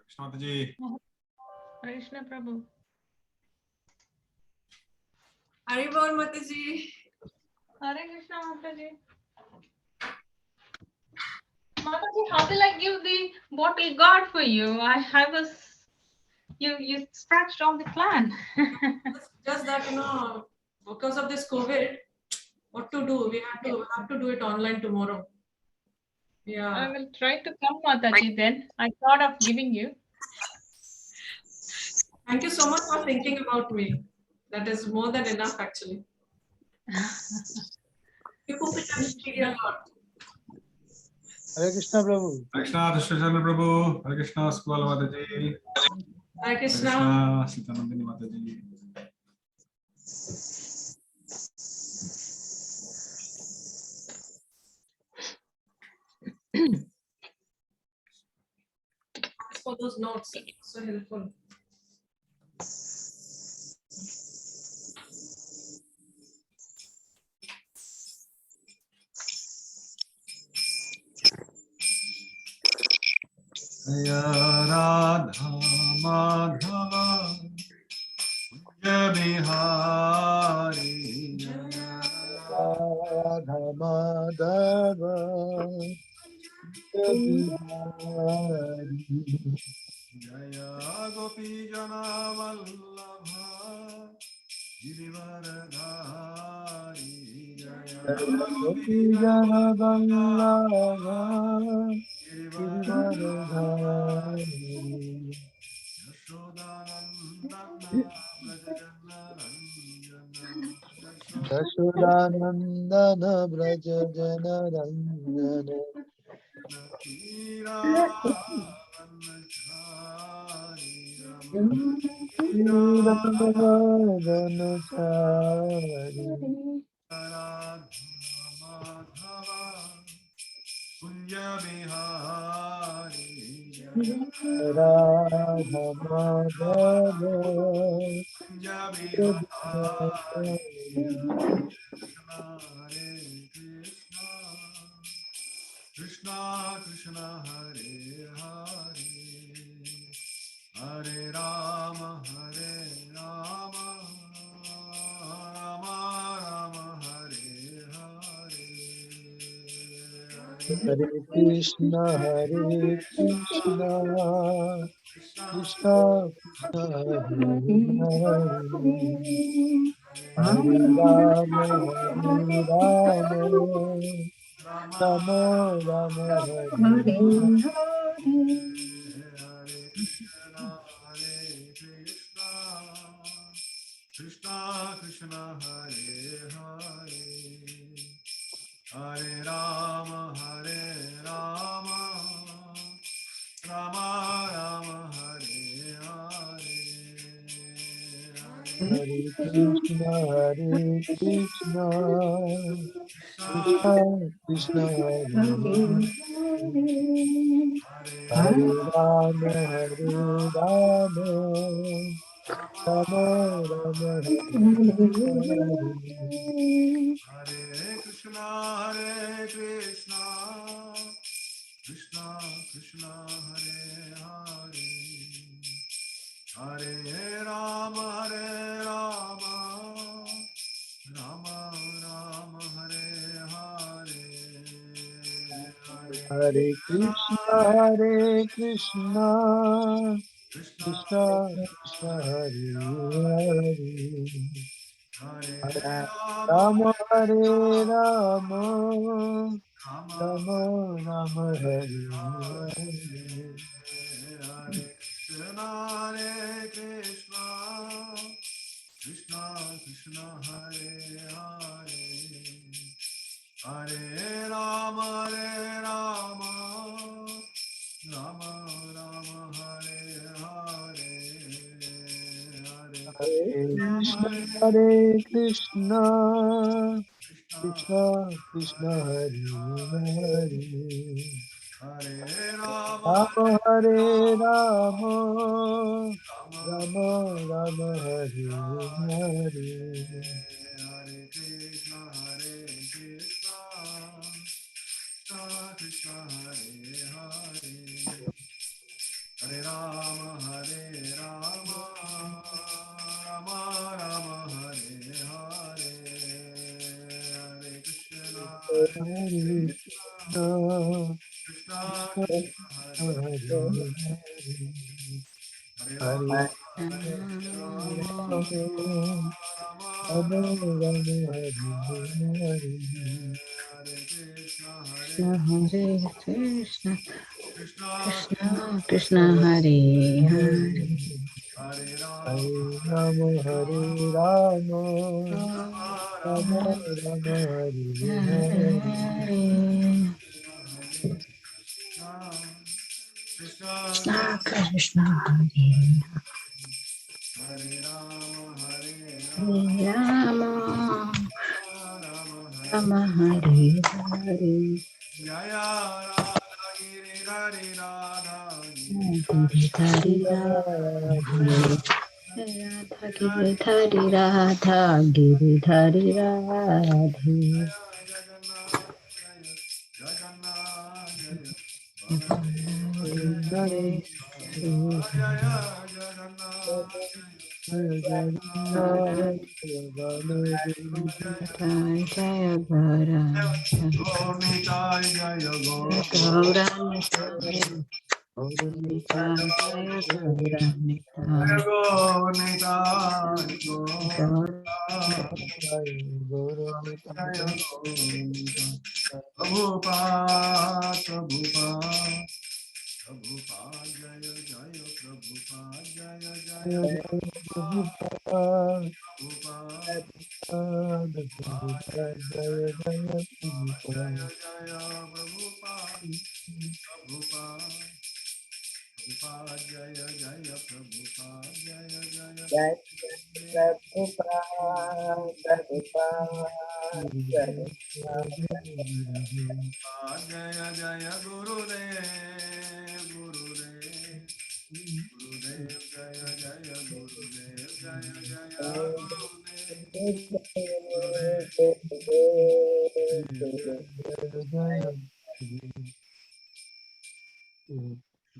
Krishna Mataji. Krishna Prabhu. Haribol Mataji. Hare Krishna Mataji. Mataji, how will I give the bottle guard for you? I was, you scratched all the plan. Just that, because of this COVID, what to do? We have to do it online tomorrow. Yeah. I will try to come, Mataji, then. I thought of giving you. Thank you so much for thinking about me. That is more than enough, actually. People can speak a lot. Hare Krishna Prabhu. Hare Krishna, Krishna Prabhu. Hare Krishna, Sukala Mataji. Hare Krishna. Sita Nandini Mataji. Thanks for those notes. So helpful. Jaya Radha Madhava Kunja Bihari Jaya Radha Madhava Jaya Gopi Jana Vallabha Girivaradhari Jaya Gopi Jana Vallabha Girivaradhari Yashodanandana Braja Jana Rangana Kunja Bihari Radha Madhava Kunja Bihari Krishna Krishna Hare Hare Hare Rama Hare Rama Rama Rama Hare Hare Hare Krishna Krishna Krishna Hare Hare Hare Rama Rama Rama Hare Krishna Krishna Hare Hare Hare Rama Rama Rama Hare Hare Hare Krishna Krishna Krishna Hare Hare Rama Rama Rama Rama Hare Krishna Krishna Krishna Hare Hare Hare Rama Rama Rama Rama Hare Hare Hare Krishna Krishna Krishna Krishna Hare Hare Hare Rama Hare Rama Rama Rama Rama Hare Hare Krishna Krishna Krishna Hare Hare Hare Rama Rama Rama Rama Hare Hare Hare Krishna Krishna Krishna Hare Hare Hare Rama Rama Hare Rama Rama Rama Hare Hare Hare Krishna Krishna Krishna Hare Hare Hare Rama Krishna Krishna Hare Hare Hare Rama Hare Rama Rama Rama Hare Hare Krishna Krishna Hare Rama Rama Hare Hare Giridhari Radha Giridhari Radha Giridhari Radhe Jaya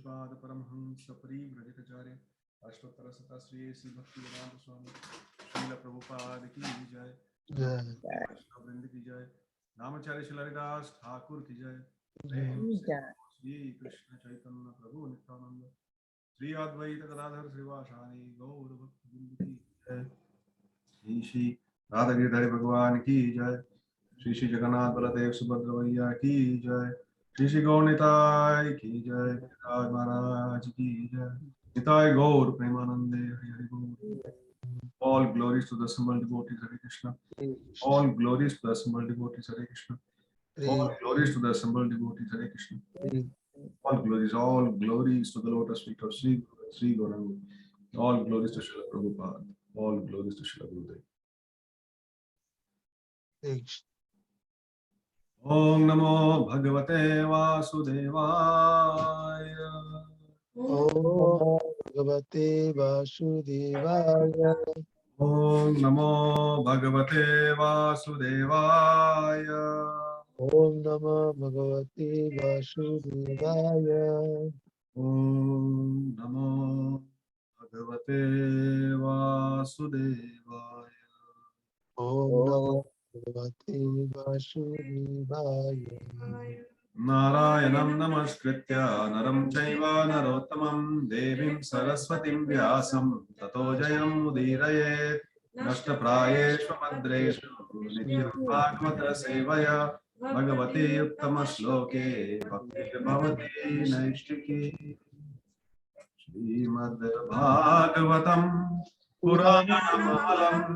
Shripad Paramhans परिव्रजकाचार्य अष्टोत्तर शतश्री Shri Bhaktivedanta स्वामी श्रील प्रभुपाद की जय, वृंद की जय, नामाचार्य श्री हरिदास ठाकुर की जय, प्रेम से श्री कृष्ण चैतन्य प्रभु नित्यानंद श्री अद्वैत गदाधर श्रीवासादि गौर भक्त वृंद की जय, श्री श्री राधा गिरधारी भगवान की जय, श्री श्री जगन्नाथ बलदेव सुभद्र मैया की जय, श्री श्री गौर निताय की जय, राज महाराज की जय, निताय गौर प्रेमानंदे हरि हरि बोल। All glories to the assembled devotees, Hare Krishna. All glories to the assembled devotees, Hare Krishna. All glories to the assembled devotees, Hare Krishna. All glories to the lotus feet of Sri Gauranga. All glories to Srila Prabhupada. All glories to Srila Gurudev. Om Namo Bhagavate Vasudevaya. Om Bhagavate Vasudevaya. Om Namo Bhagavate Vasudevaya. Om Namo Bhagavate Vasudevaya. Om Namo Bhagavate Vasudevaya. Om Namo Bhagavate Vasudevaya. Narayanam Namaskritya Naram Chaiva Narottamam Devim Saraswatim Vyasam Tato Jayam Udirayet Nashtaprayeshva Madreshu Nityam Bhagavata Sevaya Bhagavati Uttama Shloke Bhakti Bhavati Naishtiki Srimad Bhagavatam Puranamalam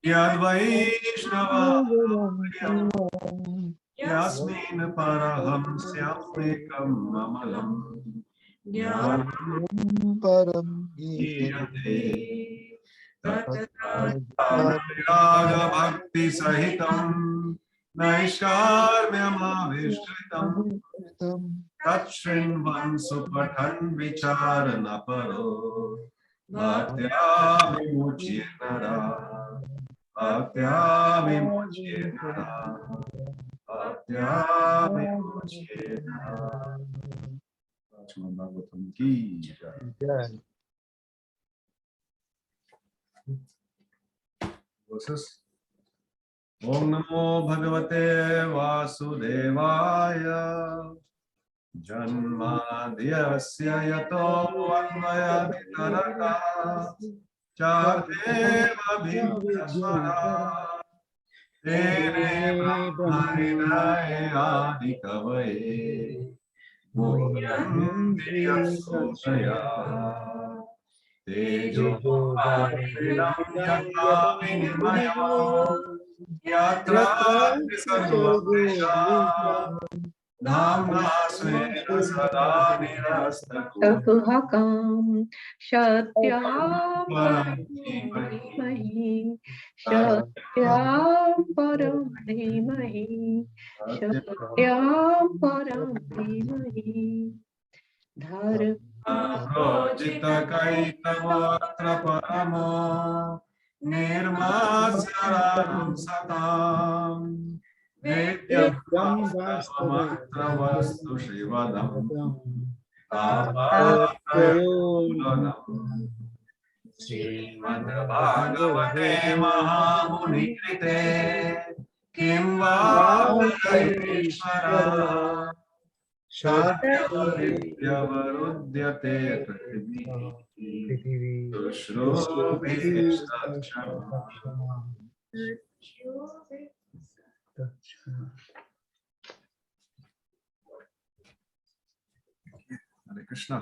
Yadvaishnava Yasmin Parahamsyamekam Amalam Jnanam Param Giyate Tattva Bhakti Sahitam Naishkarmyamavishkritam Tatshrinvan Supathan Vicharana Paro Bhaktya Vimuchyenara Bhaktya Vimuchyenara Srimad Bhagavatam ki jai. Verses. Om Namo Bhagavate Vasudevaya. Janmadhyasya yato anvayati tarata Chadeva bhidyasvara Tere brahma hridaya adi kavaye Muryanti yasudaya Tejo varidam yata vinimaya Yatra sarvabhisha Dhamma svena sada nirastaku Takuhakam Shatyam Param Param Dhimahi Dhimahi Shatyam Param Dhimahi Shatyam Param Dhimahi Dharma Projita kaitavatra paramo Nirmasaranam satam Vedyam vastamatra vastu shivadam Tapatrayamulanam Srimad Bhagavate Mahamuni Krite Kim Vadarayeshvara Shatyavarudyate Prithvi Sushrubhishtatshama Hare Krishna.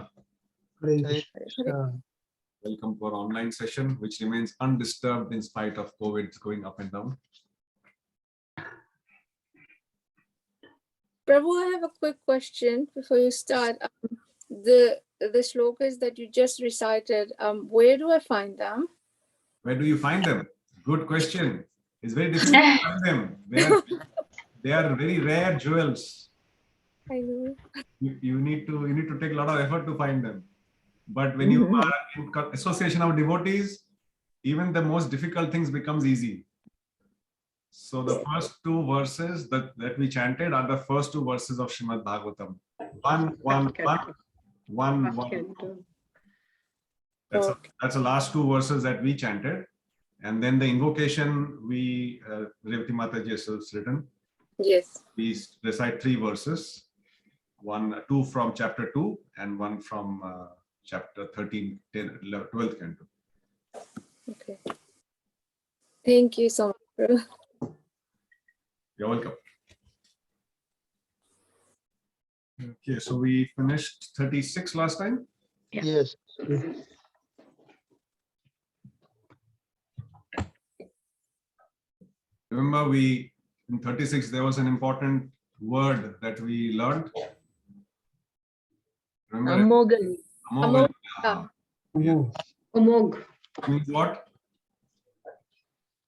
Welcome to our online session, which remains undisturbed in spite of COVID going up and down. Prabhu, I have a quick question before you start. The shlokas that you just recited, where do I find them? Where do you find them? Good question. It's very difficult to find them. They are very rare jewels. I know. You need to take a lot of effort to find them. But when you are in association of devotees, even the most difficult things becomes easy. So the first two verses that we chanted are the first two verses of Srimad Bhagavatam. 1-1-1-1-1. That's the last two verses that we chanted. And then the invocation Revati Mataji has written. Yes. We recite three verses. Two from chapter 2 and one from chapter 13, 10, 11, 12th canto. Okay. Thank you so much, Prabhu. You're welcome. Okay, so we finished 36 last time. Yes. Remember, in 36 there was an important word that we learned. Remember? Amogan. Amog. Amog. Means what?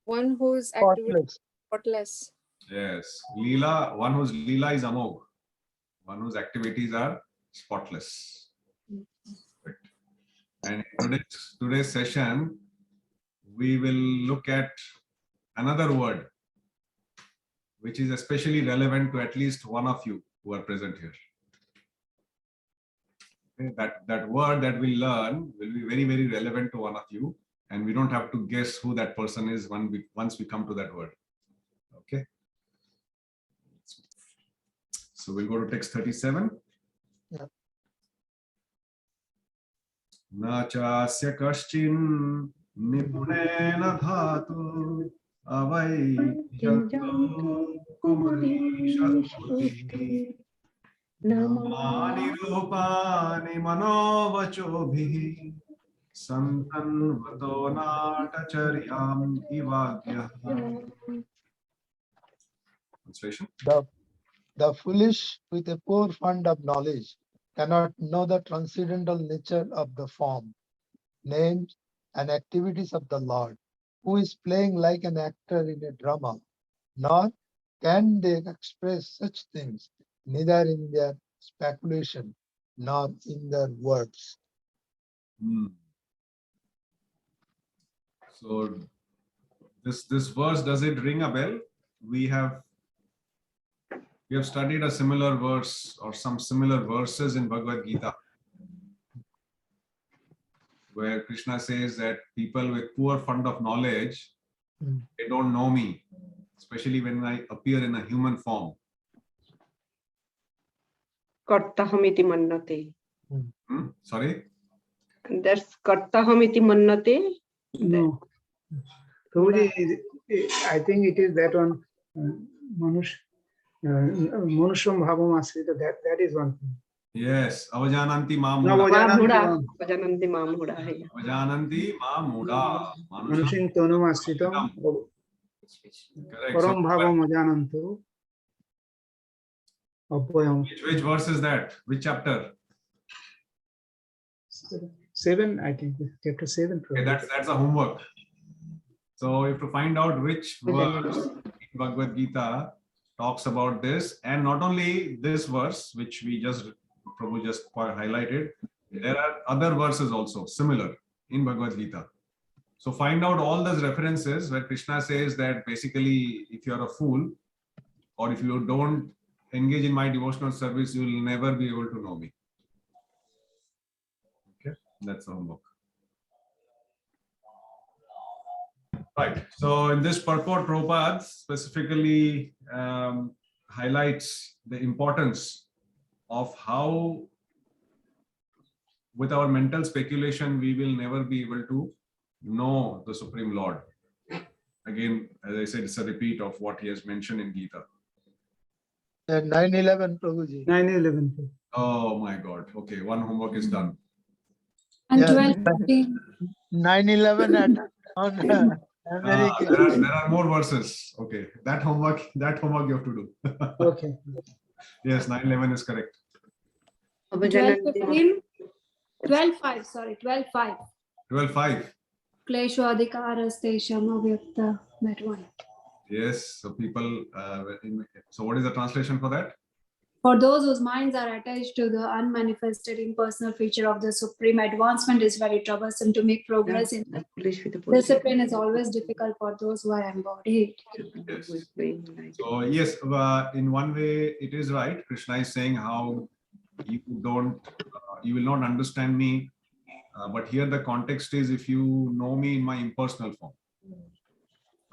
One who's activity Spotless. spotless. Yes. Leela, one whose Leela is Amog. One whose activities are spotless. Right. And in today's session, we will look at another word, which is especially relevant to at least one of you who are present here. Okay. That word that we learn will be very, very relevant to one of you, and we don't have to guess who that person is once we come to that word. Okay. So we'll go to text 37. Yeah. Na chasya kaschin nipunena dhatu avai jantu kumudishati namani rupani manovachobhi santan vato natacharyam ivagyah. Translation. The foolish with a poor fund of knowledge cannot know the transcendental nature of the form, names, and activities of the Lord, who is playing like an actor in a drama, nor can they express such things, neither in their speculation nor in their words. So this verse, does it ring a bell? We have studied a similar verse or some similar verses in Bhagavad Gita, where Krishna says that people with poor fund of knowledge, they don't know me, especially when I appear in a human form. Kartahamiti mannate. Sorry? That's Kartahamiti mannate. No. Prabhuji, I think it is that one, Manushram Bhavam Asrita, that is one thing. Yes. Avajananti ma No, muda. Vajananti Mamuda. Avajananti ma muda. Manushram Tonam Asritam, Correct. Param Bhavam Ajanantu. Abhayam. Which verse is that? Which chapter? 7, I think, chapter 7. Okay, that's a homework. So you have to find out which verse in Bhagavad Gita talks about this, and not only this verse, which we Prabhu just highlighted, there are other verses also similar in Bhagavad Gita. So find out all those references where Krishna says that basically if you are a fool or if you don't engage in my devotional service, you will never be able to know me. Okay, that's the homework. Right. So in this purport, Prabhupada specifically highlights the importance of how, with our mental speculation, we will never be able to know the Supreme Lord. Again, as I said, it's a repeat of what he has mentioned in Gita. 9/11, Prabhuji. 9/11. Oh my God. Okay, one homework is done. And Yeah. 12:15. 9/11 attack on America. There are more verses. Okay, that homework you have to do. Okay. Yes, 9/11 is correct. 12:15. 12:5. Sorry, 12:5. 12:5. Klesho adhikarastesham avyakta. That one. Yes. So people. So what is the translation for that? For those whose minds are attached to the unmanifested impersonal feature of the supreme, advancement is very troublesome. To make progress in discipline is always difficult for those who are embodied. Yes. So yes, in one way it is right. Krishna is saying how you will not understand me. But here the context is if you know me in my impersonal form.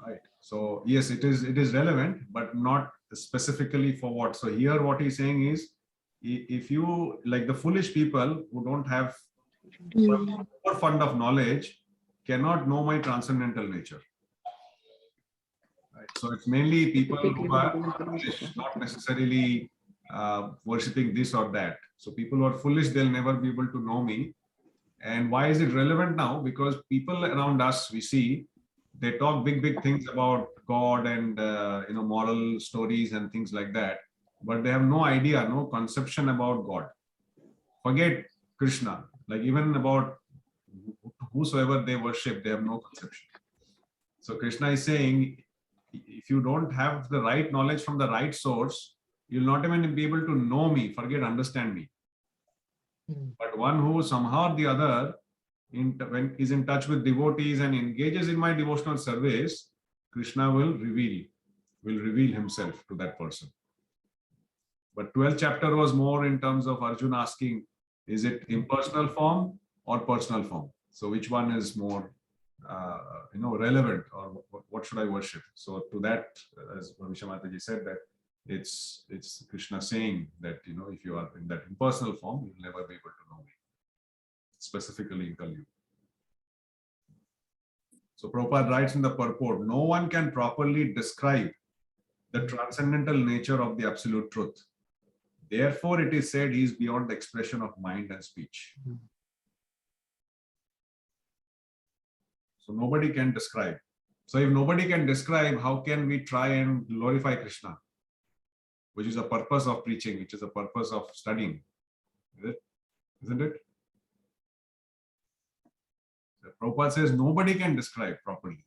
Right. So yes, it is relevant, but not specifically for what. So here what he's saying is, if you, like the foolish people who don't have more fund of knowledge, cannot know my transcendental nature. Right. So it's mainly people who are foolish, not necessarily worshipping this or that. So people who are foolish, they'll never be able to know me. And why is it relevant now? Because people around us, we see, they talk big things about God and moral stories and things like that, but they have no idea, no conception about God. Forget Krishna, like even about whosoever they worship, they have no conception. So Krishna is saying, if you don't have the right knowledge from the right source, you'll not even be able to know me, forget understand me. But one who somehow or the other is in touch with devotees and engages in my devotional service, Krishna will reveal himself to that person. But 12th chapter was more in terms of Arjuna asking, is it impersonal form or personal form? So which one is more relevant, or what should I worship? So to that, as Bhavisha Mataji said, that it's Krishna saying that if you are in that impersonal form, you'll never be able to know me, specifically in Kali Yuga. So Prabhupada writes in the purport, no one can properly describe the transcendental nature of the absolute truth. Therefore, it is said he is beyond the expression of mind and speech. So nobody can describe. So if nobody can describe, how can we try and glorify Krishna? Which is a purpose of preaching, which is a purpose of studying. Isn't it? So Prabhupada says nobody can describe properly.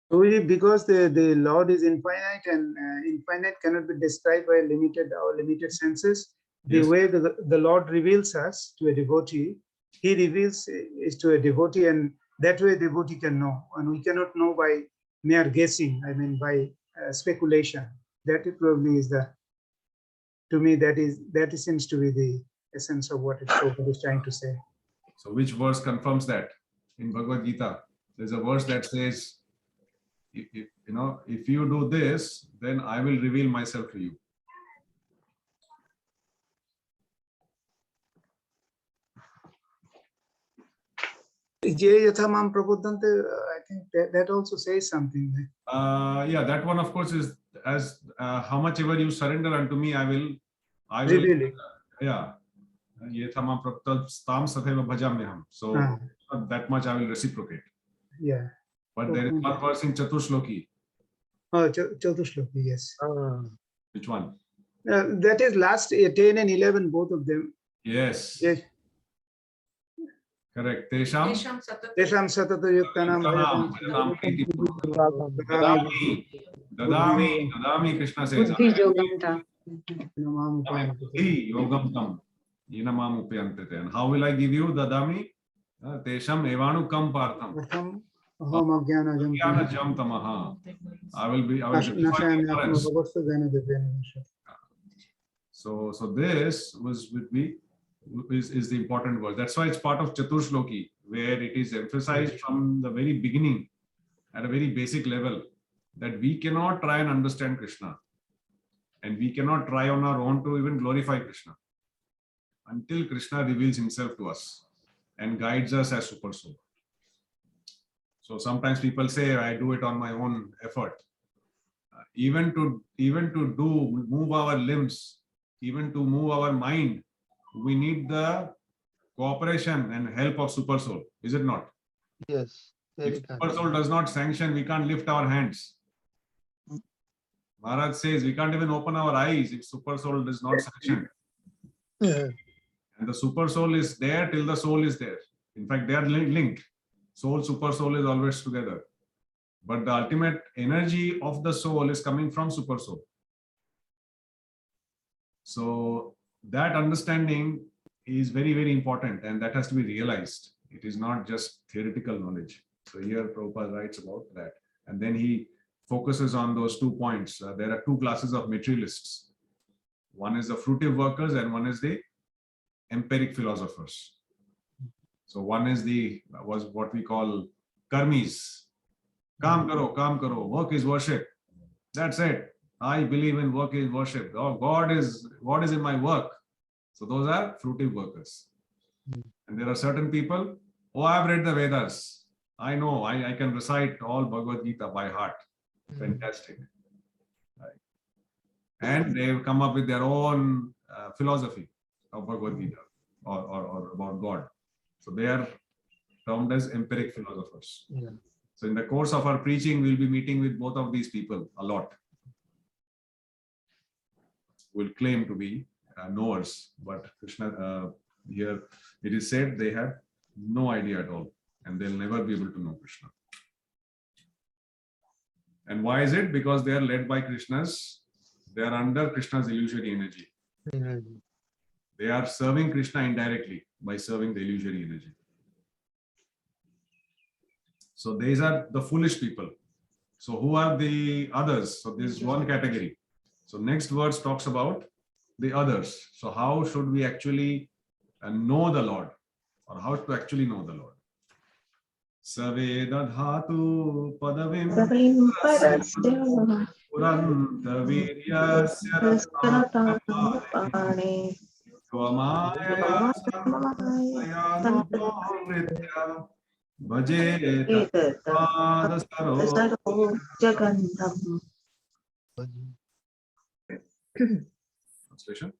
Because the Lord is infinite, and infinite cannot be described by limited senses. The way the Lord reveals us to a devotee, he reveals is to a devotee, and that way devotee can know. And we cannot know by mere guessing, by speculation. That probably is to me, that seems to be the essence of what Prabhupada is trying to say. So which verse confirms that? In Bhagavad Gita, there's a verse that says, if you do this, then I will reveal myself to you. Je yatha mam prabuddhante, I think that also says something. Yeah, that one of course is as how much ever you surrender unto me, I will Reveal it. yeah. Ye thamam tam sathaiva bhajamyaham. So that much I will reciprocate. Yeah. But there is one verse in Chaturshloki. Oh, Chaturshloki, yes. Which one? That is last 10 and 11, both of them. Yes. Yes. Correct. Tesham Tesham satata yuktanam dadami Krishna says. Buddhi yogam tam. Buddhi yogam tam. Yinamam upyantete. And how will I give you dadami? Tesham evanu kam partham. Jnana jam tamaha. I will be so this would be is the important verse. That's why it's part of Chaturshloki, where it is emphasized from the very beginning at a very basic level that we cannot try and understand Krishna, and we cannot try on our own to even glorify Krishna until Krishna reveals himself to us and guides us as super soul. So sometimes people say, I do it on my own effort. Even to move our limbs, even to move our mind, we need the cooperation and help of super soul, is it not? Yes. If super soul does not sanction, we can't lift our hands. Maharaj says we can't even open our eyes if super soul does not sanction. And the super soul is there till the soul is there. In fact, they are linked. Soul, super soul is always together. But the ultimate energy of the soul is coming from super soul. So that understanding is very, very important, and that has to be realized. It is not just theoretical knowledge. So here Prabhupada writes about that. And then he focuses on those 2 points. There are 2 classes of materialists. One is the fruitive workers and one is the empiric philosophers. So one is was what we call karmis. Kaam karo, work is worship. That's it. I believe in work is worship. Oh, God is in my work. So those are fruitive workers. And there are certain people, oh, I've read the Vedas. I know, I can recite all Bhagavad Gita by heart. Fantastic. Right. And they've come up with their own philosophy of Bhagavad Gita or about God. So they are termed as empiric philosophers. Yeah. So in the course of our preaching, we'll be meeting with both of these people a lot. Will claim to be knowers, but Krishna, here it is said they have no idea at all, and they'll never be able to know Krishna. And why is it? Because they are led by Krishna's, they are under Krishna's illusory energy. They are serving Krishna indirectly by serving the illusory energy. So these are the foolish people. So who are the others? So this is one category. So next verse talks about the others. So how should we actually know the Lord, or how to actually know the Lord? Saveda dhatu padavim puranta viryasya ratapane svamaya samaya nritya bhaje tattva Jagandam. Translation.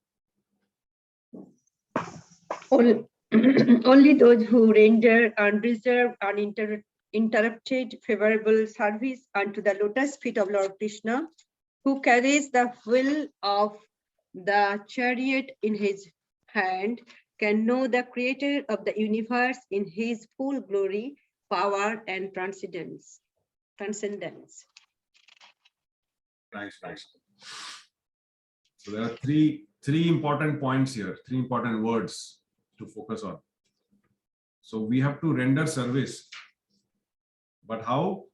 Only those who render unreserved, uninterrupted, favorable service unto the lotus feet of Lord Krishna, who carries the wheel of the chariot in his hand, can know the creator of the universe in his full glory, power, and transcendence. Nice. So there are three important points here, 3 important words to focus on. So we have to render service, but how?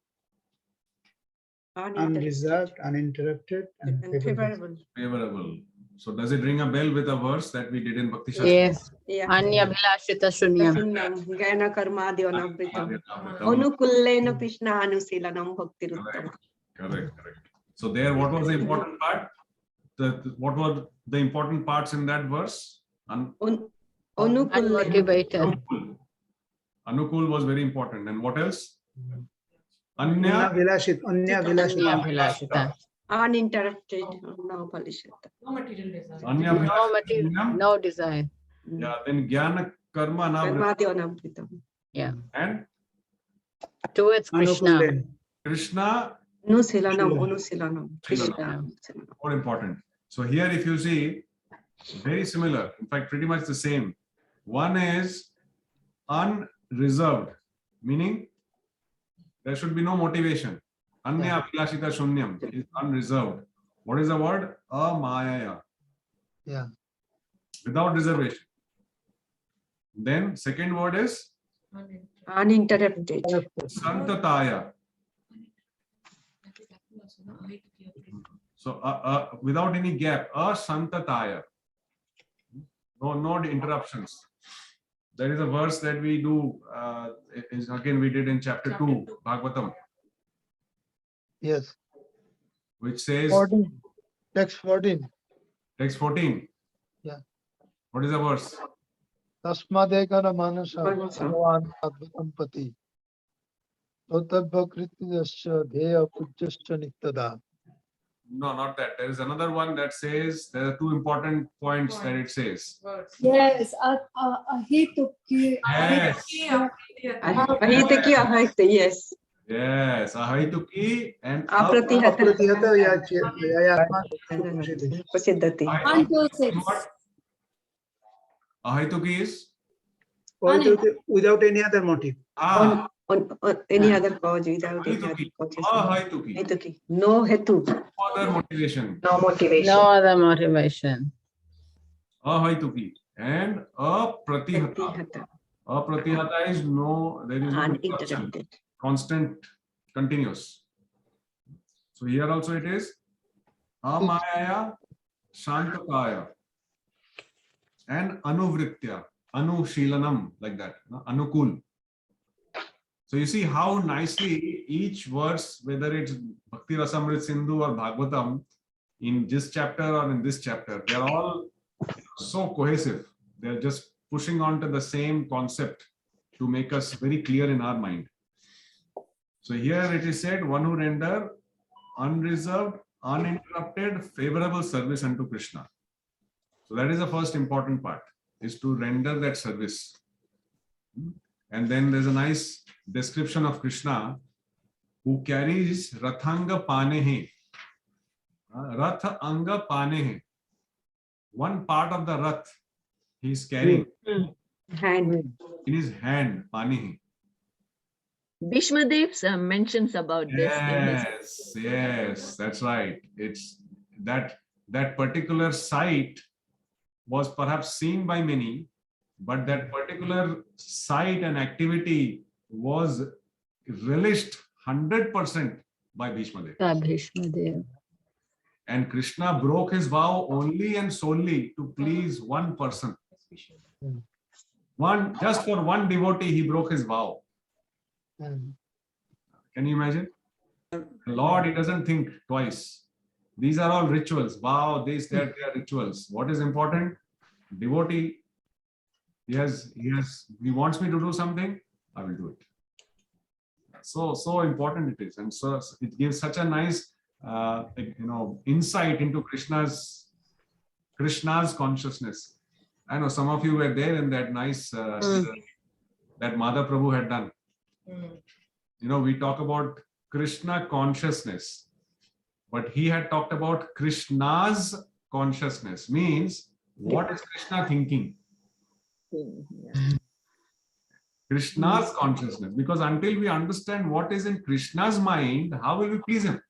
Unreserved, uninterrupted, and favorable. Favorable. So does it ring a bell with a verse that we did in Bhakti Shastra? Yes. Yeah. Anya Bhilashita Shunyam. Gana karma dhyanabritam. Anukullena Krishna anusilanam bhaktiruttama. Correct. So there, what was the important part? What were the important parts in that verse? Unmotivated. Anukul was very important. And what else? Anya Anya Vilashita. Vilashita. Uninterrupted, no palishita. No material desire. Anya No Vilashita material, Shunyam. no desire. Yeah, then Jnana Karma Anavritam. Karmati anamritam. Yeah. And Towards Krishna. Anukulen. Krishna, Nusilanam, Unusilanam. Krishna. more important. So here if you see, very similar, in fact pretty much the same. One is unreserved, meaning there should be no motivation. Anya Vilashita Shunyam is unreserved. What is the word? Amayaya. Yeah. Without reservation. Then second word is Uninterrupted. Santataya. So without any gap, Santataya. No interruptions. There is a verse that we do, is again we did in chapter 2, Bhagavatam, Yes. which says, 14. Text 14. text 14. Yeah. What is the verse? Tasmadekana manasa Manasa. bhagavan advatam pati. Sotabha krityasya dheya pujyasya niktada. No, not that. There is another one that says, there are two important points that it says. Words. Yes, ahituki. Yes. Ahitaki ahite, yes. Yes. Ahaituki and Apratihata. Apratihata Yayatma. Prasiddhati. 1 to 6. What? Ahaituki is? Without any other motive. On any other cause, without any other Ahaituki. causes. Ahaituki. Ahituki. No hetu. No other motivation. No motivation. No other motivation. Ahaituki. And apratihata. Pratihata. Apratihata is no, there is no interruption. Uninterrupted. Constant, continuous. So here also it is Amayaya Shantakaya and Anuvritya, Anushilanam, like that, Anukul. So you see how nicely each verse, whether it's Bhakti Rasamrit Sindhu or Bhagavatam, in this chapter or in this chapter, they're all so cohesive. They're just pushing on to the same concept to make us very clear in our mind. So here it is said, one who render unreserved, uninterrupted, favorable service unto Krishna. So that is the first important part, is to render that service. And then there's a nice description of Krishna who carries Rathanga Panehe. Rath Anga Panehe. One part of the Rath he is carrying Hand. in his hand, Panehe. Bhishmadev mentions about this in his. Yes, that's right. It's that particular sight was perhaps seen by many, but that particular sight and activity was relished 100% by Bhishmadev. Bhishmadev. And Krishna broke his vow only and solely to please one person. Just for one devotee, he broke his vow. Can you imagine? The Lord, he doesn't think twice. These are all rituals. Wow, this, that, they are rituals. What is important? Devotee, he wants me to do something, I will do it. So important it is. And so it gives such a nice insight into Krishna's consciousness. I know some of you were there in that nice that Madha Prabhu had done. We talk about Krishna consciousness, but he had talked about Krishna's consciousness, means what is Krishna thinking? Krishna's consciousness, because until we understand what is in Krishna's mind, how will we please him?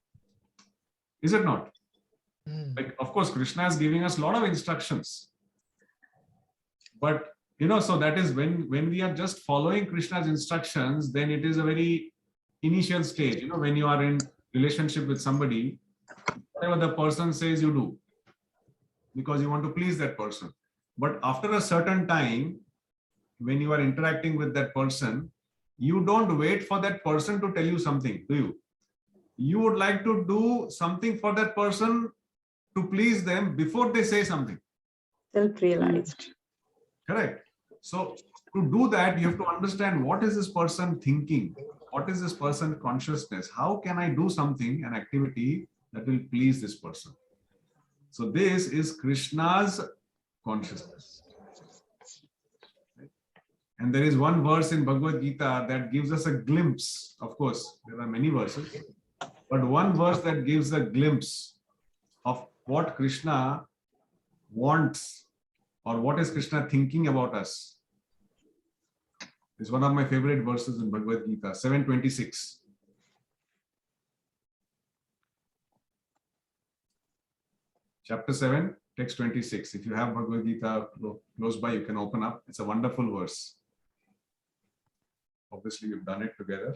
Is it not? Like, of course, Krishna is giving us a lot of instructions, but so that is when we are just following Krishna's instructions, then it is a very initial stage. When you are in relationship with somebody, whatever the person says, you do because you want to please that person. But after a certain time, when you are interacting with that person, you don't wait for that person to tell you something, do you? You would like to do something for that person to please them before they say something. Self-realized. Correct. So to do that, you have to understand what is this person thinking? What is this person consciousness? How can I do something, an activity that will please this person? So this is Krishna's consciousness. And there is one verse in Bhagavad Gita that gives us a glimpse. Of course, there are many verses, but one verse that gives a glimpse of what Krishna wants or what is Krishna thinking about us. It's one of my favorite verses in Bhagavad Gita, 7:26. Chapter 7, text 26. If you have Bhagavad Gita close by, you can open up. It's a wonderful verse. Obviously, we've done it together,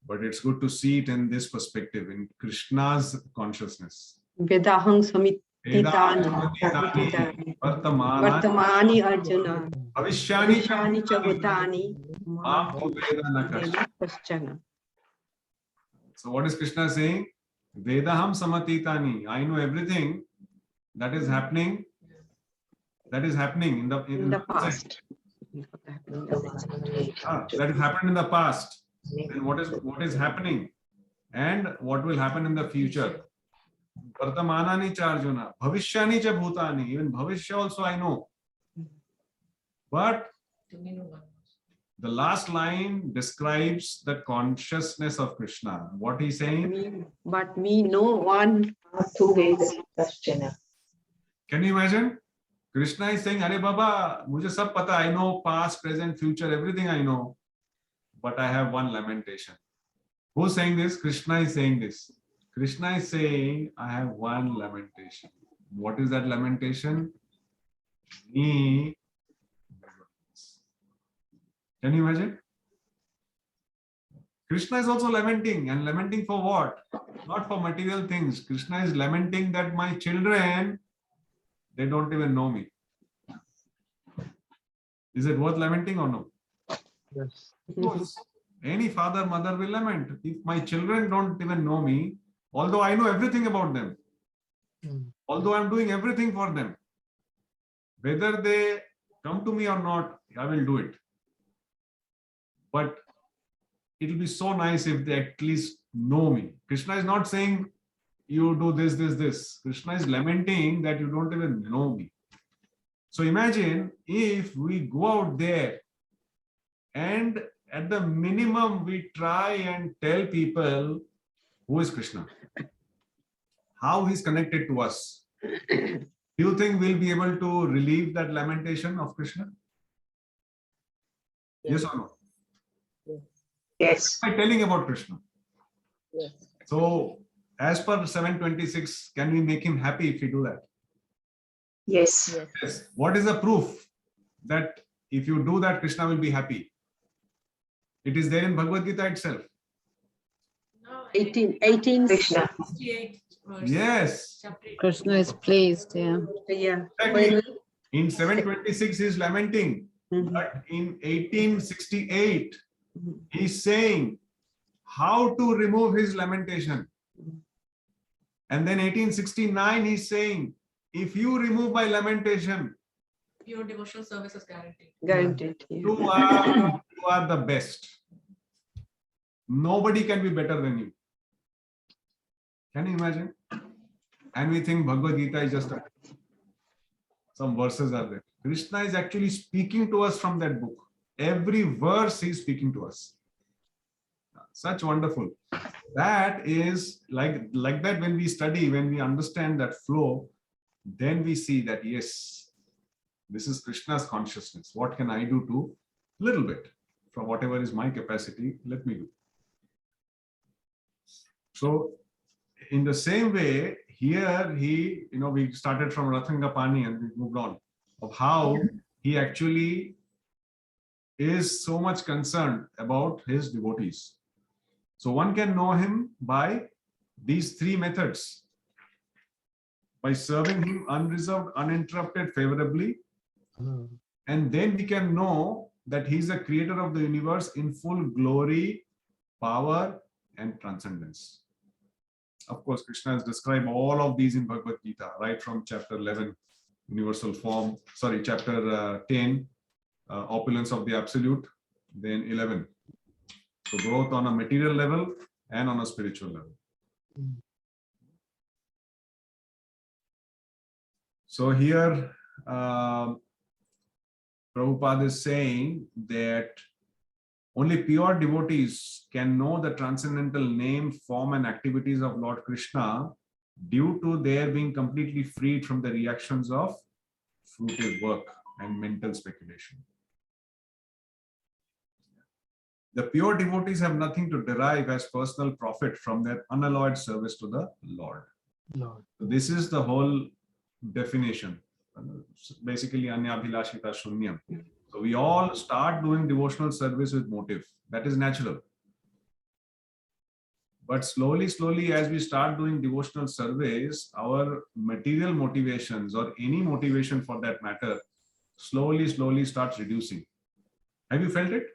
but it's good to see it in this perspective, in Krishna's consciousness. Vedahang samititani vartamani arjuna bhavishyani cha bhutani paschana. So what is Krishna saying? Vedaham samatitani. I know everything that is happening. That is happening in the past. That has happened in the past. And what is happening and what will happen in the future. Vartamanani cha Arjuna, bhavishyani cha bhutani. Even bhavishya also I know. But the last line describes the consciousness of Krishna. What he's saying? But me know one or two ways. Can you imagine? Krishna is saying, Are Baba, mujhe sab pata, I know past, present, future, everything I know. But I have one lamentation. Who's saying this? Krishna is saying this. Krishna is saying, I have one lamentation. What is that lamentation? Me. Can you imagine? Krishna is also lamenting, and lamenting for what? Not for material things. Krishna is lamenting that my children, they don't even know me. Is it worth lamenting or no? Yes. Of course. Any father, mother will lament. If my children don't even know me, although I know everything about them, although I'm doing everything for them, whether they come to me or not, I will do it. But it will be so nice if they at least know me. Krishna is not saying you do this, this, this. Krishna is lamenting that you don't even know me. So imagine if we go out there and at the minimum we try and tell people who is Krishna, how he's connected to us. Do you think we'll be able to relieve that lamentation of Krishna? Yes or no? Yes. By telling about Krishna. Yes. So as per 7:26, can we make him happy if we do that? Yes. Yes. What is the proof that if you do that, Krishna will be happy? It is there in Bhagavad Gita itself. No, 18 Krishna. 68 verse. Yes. Chapter 8. Krishna is pleased, yeah. Yeah. Exactly. In 7:26, he is lamenting. Mhm. But in 1868, he's saying how to remove his lamentation. And then 1869, he's saying, if you remove my lamentation, Pure devotional service is guaranteed. Guaranteed. Yeah. you are the best. Nobody can be better than you. Can you imagine? And we think Bhagavad Gita is just some verses are there. Krishna is actually speaking to us from that book. Every verse he is speaking to us. Such wonderful. That is like that when we study, when we understand that flow, then we see that yes, this is Krishna's consciousness. What can I do to little bit from whatever is my capacity, let me do. So in the same way, here we started from Rathangapani and we moved on of how he actually is so much concerned about his devotees. So one can know him by these three methods. By serving him unreserved, uninterrupted, favorably. And then we can know that he is the creator of the universe in full glory, power, and transcendence. Of course, Krishna has described all of these in Bhagavad Gita, right from chapter 11, universal form, chapter 10, opulence of the absolute, then 11. So both on a material level and on a spiritual level. So here, Prabhupada is saying that only pure devotees can know the transcendental name, form, and activities of Lord Krishna due to their being completely freed from the reactions of fruitive work and mental speculation. The pure devotees have nothing to derive as personal profit from their unalloyed service to the Lord. Lord. So this is the whole definition, basically anyabhilashita shunyam. So we all start doing devotional service with motive. That is natural. But slowly, as we start doing devotional service, our material motivations, or any motivation for that matter, slowly starts reducing. Have you felt it?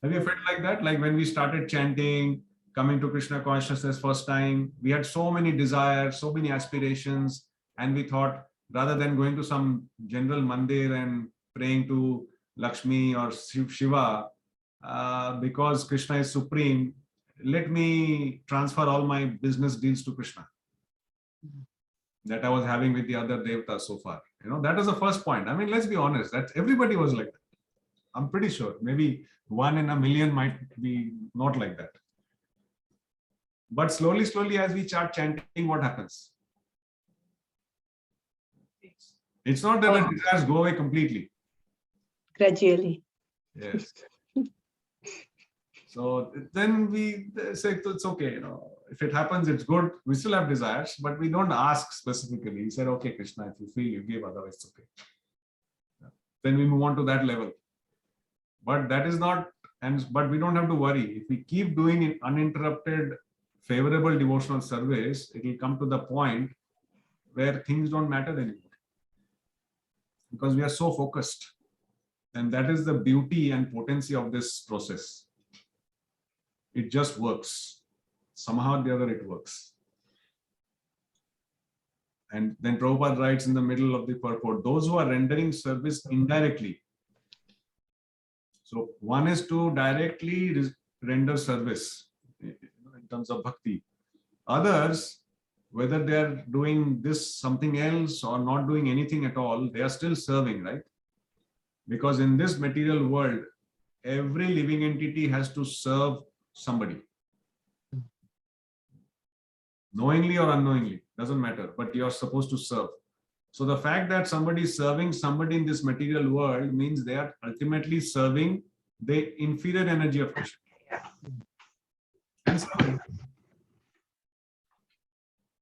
Have you felt like that? Like when we started chanting, coming to Krishna consciousness first time, we had so many desires, so many aspirations, and we thought, rather than going to some general mandir and praying to Lakshmi or Shiva, because Krishna is supreme, let me transfer all my business deals to Krishna that I was having with the other devatas so far. You know, that was the first point. I mean, let's be honest, that everybody was like that. I'm pretty sure maybe 1 in a million might be not like that. But slowly, as we start chanting, what happens? It's not that the desires go away completely. Gradually. Yes. So then we say it's okay, you know, if it happens, it's good. We still have desires, but we don't ask specifically. He said, okay, Krishna, if you feel you give, otherwise it's okay. Then we move on to that level. But that is not, but we don't have to worry. If we keep doing uninterrupted, favorable devotional service, it will come to the point where things don't matter anymore. Because we are so focused. And that is the beauty and potency of this process. It just works. Somehow or the other it works. And then Prabhupada writes in the middle of the purport, those who are rendering service indirectly. So one is to directly render service in terms of bhakti. Others, whether they are doing this something else or not doing anything at all, they are still serving, right? Because in this material world, every living entity has to serve somebody. Knowingly or unknowingly, doesn't matter, but you are supposed to serve. So the fact that somebody is serving somebody in this material world means they are ultimately serving the inferior energy of Krishna. And serving.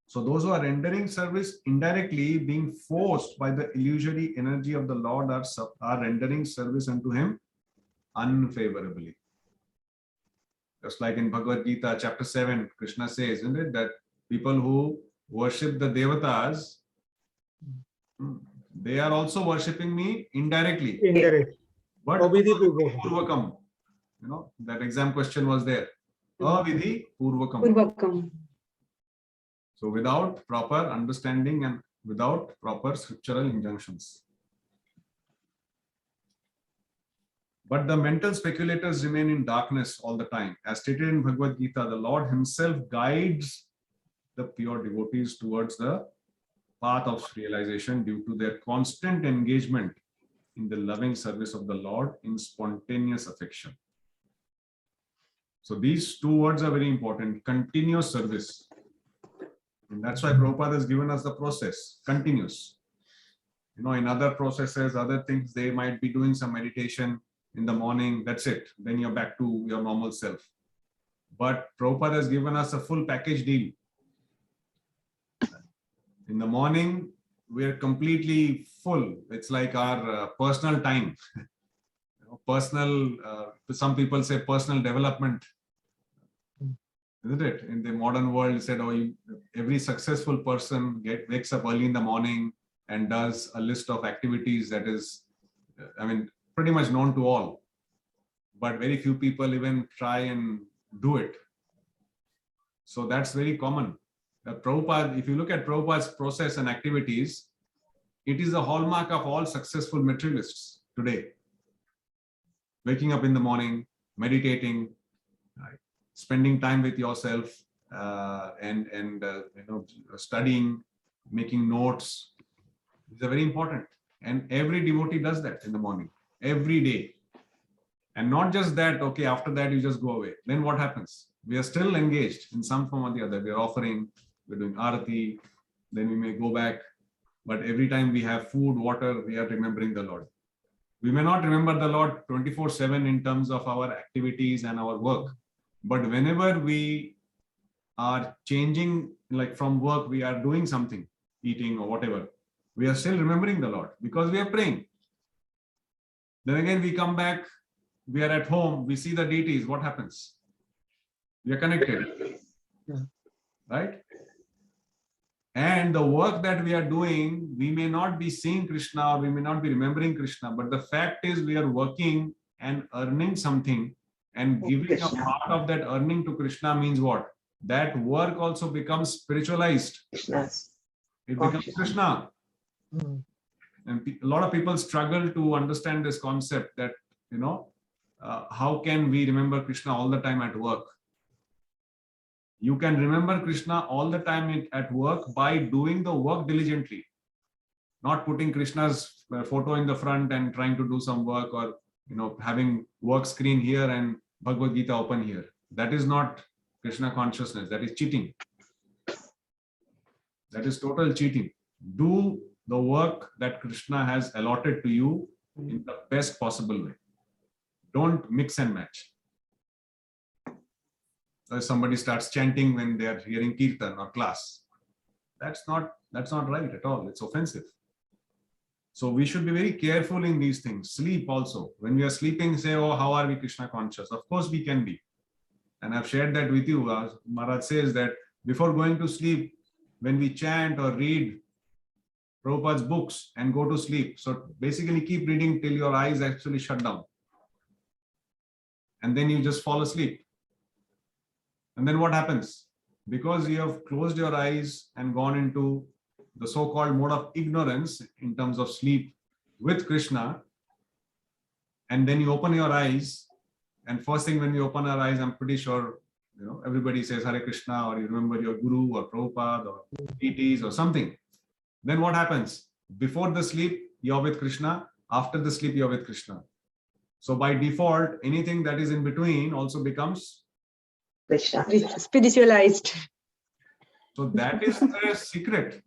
So those who are rendering service indirectly, being forced by the illusory energy of the Lord, are rendering service unto him unfavorably. Just like in Bhagavad Gita, chapter 7, Krishna says, isn't it, that people who worship the devatas, they are also worshipping me indirectly. Indirect. But Avidhi purvakam. purvakam, you know, that exam question was there. Avidhi purvakam. Purvakam. So without proper understanding and without proper scriptural injunctions. But the mental speculators remain in darkness all the time. As stated in Bhagavad Gita, the Lord himself guides the pure devotees towards the path of realization due to their constant engagement in the loving service of the Lord in spontaneous affection. So these two words are very important, continuous service. And that's why Prabhupada has given us the process, continuous. You know, in other processes, other things, they might be doing some meditation in the morning, that's it. Then you're back to your normal self. But Prabhupada has given us a full package deal. In the morning, we're completely full. It's like our personal time. You know, personal, some people say personal development. Isn't it? In the modern world, said, oh, every successful person wakes up early in the morning and does a list of activities that is, I mean, pretty much known to all. But very few people even try and do it. So that's very common. Prabhupada, if you look at Prabhupada's process and activities, it is a hallmark of all successful materialists today. waking up in the morning, meditating, right? Spending time with yourself, and studying, making notes. These are very important. And every devotee does that in the morning, every day. And not just that, okay, after that you just go away. Then what happens? We are still engaged in some form or the other. We are offering, we're doing arati, then we may go back. But every time we have food, water, we are remembering the Lord. We may not remember the Lord 24/7 in terms of our activities and our work. But whenever we are changing, like from work, we are doing something, eating or whatever, we are still remembering the Lord because we are praying. Then again, we come back, we are at home, we see the deities, what happens? We are connected, right? And the work that we are doing, we may not be seeing Krishna, or we may not be remembering Krishna, but the fact is we are working and earning something, and giving a part of that earning to Krishna means what? That work also becomes spiritualized. It becomes Krishna. And a lot of people struggle to understand this concept that, how can we remember Krishna all the time at work? You can remember Krishna all the time at work by doing the work diligently, not putting Krishna's photo in the front and trying to do some work, or having work screen here and Bhagavad Gita open here. That is not Krishna consciousness. That is cheating. That is total cheating. Do the work that Krishna has allotted to you in the best possible way. Don't mix and match. So somebody starts chanting when they are hearing kirtan or class. That's not right at all. It's offensive. So we should be very careful in these things. Sleep also. When we are sleeping, say, oh, how are we Krishna conscious? Of course we can be. And I've shared that with you. Maharaj says that before going to sleep, when we chant or read Prabhupada's books and go to sleep. So basically keep reading till your eyes actually shut down. And then you just fall asleep. And then what happens? Because you have closed your eyes and gone into the so-called mode of ignorance in terms of sleep with Krishna, and then you open your eyes, and first thing when you open our eyes, I'm pretty sure, everybody says Hare Krishna, or you remember your Guru or Prabhupada or deities or something. Then what happens? Before the sleep, you're with Krishna. After the sleep, you're with Krishna. So by default, anything that is in between also becomes Krishna. Spiritualized. So that is the secret.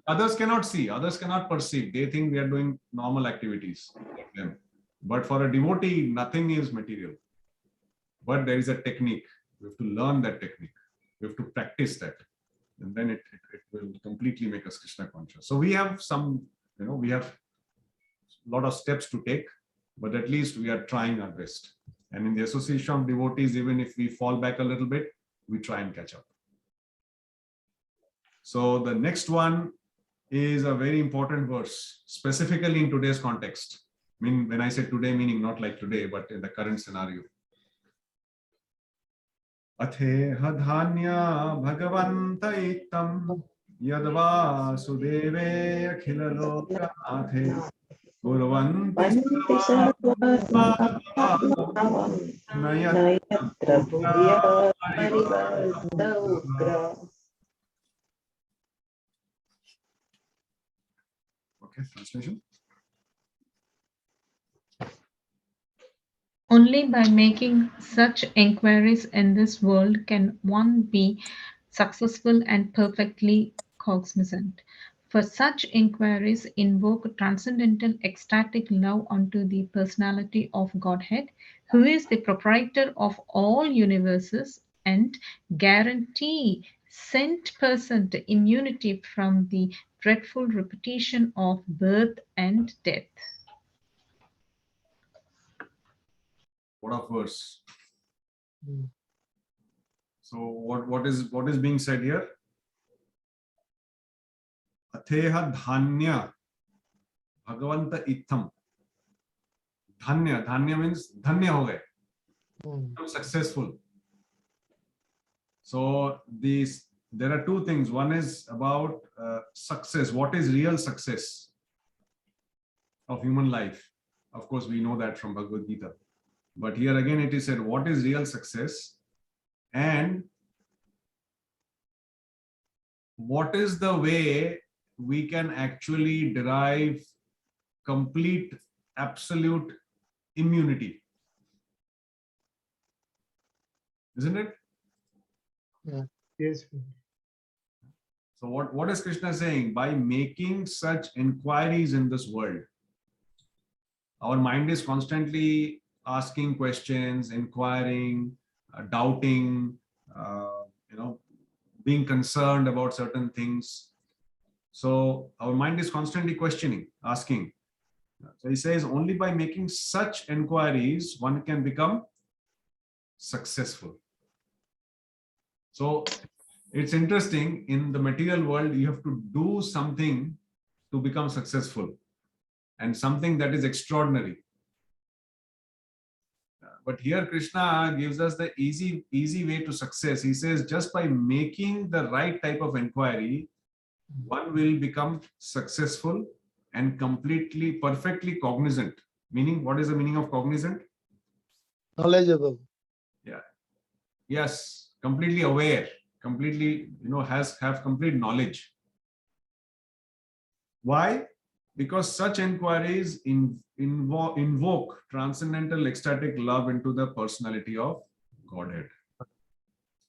Others cannot see, others cannot perceive. They think we are doing normal activities like them. But for a devotee, nothing is material. But there is a technique. We have to learn that technique. We have to practice that. And then it will completely make us Krishna conscious. So we have we have a lot of steps to take, but at least we are trying our best. And in the association of devotees, even if we fall back a little bit, we try and catch up. So the next one is a very important verse, specifically in today's context. I mean, when I say today, meaning not like today, but in the current scenario. Athe hadhanya bhagavanta itam yadva sudeve akhila loka athe kurvanti Okay, translation. Only by making such inquiries in this world can one be successful and perfectly cognizant. For such inquiries invoke transcendental ecstatic love unto the personality of Godhead, who is the proprietor of all universes, and guarantee cent% immunity from the dreadful repetition of birth and death. What a verse. So what is being said here? Atheha dhanya bhagavanta itham. Dhanya means dhanya ho gaye. I'm successful. So there are two things. One is about success. What is real success of human life? Of course, we know that from Bhagavad Gita. But here again, it is said, what is real success? And what is the way we can actually derive complete, absolute immunity? Isn't it? Yeah. Yes. So what is Krishna saying? By making such inquiries in this world, our mind is constantly asking questions, inquiring, doubting, being concerned about certain things. So our mind is constantly questioning, asking. So he says, only by making such inquiries, one can become successful. So it's interesting, in the material world, you have to do something to become successful, and something that is extraordinary. But here Krishna gives us the easy way to success. He says, just by making the right type of inquiry, one will become successful and perfectly cognizant. Meaning, what is the meaning of cognizant? Knowledgeable. Yeah. Yes, completely aware, completely, have complete knowledge. Why? Because such inquiries invoke transcendental ecstatic love into the personality of Godhead,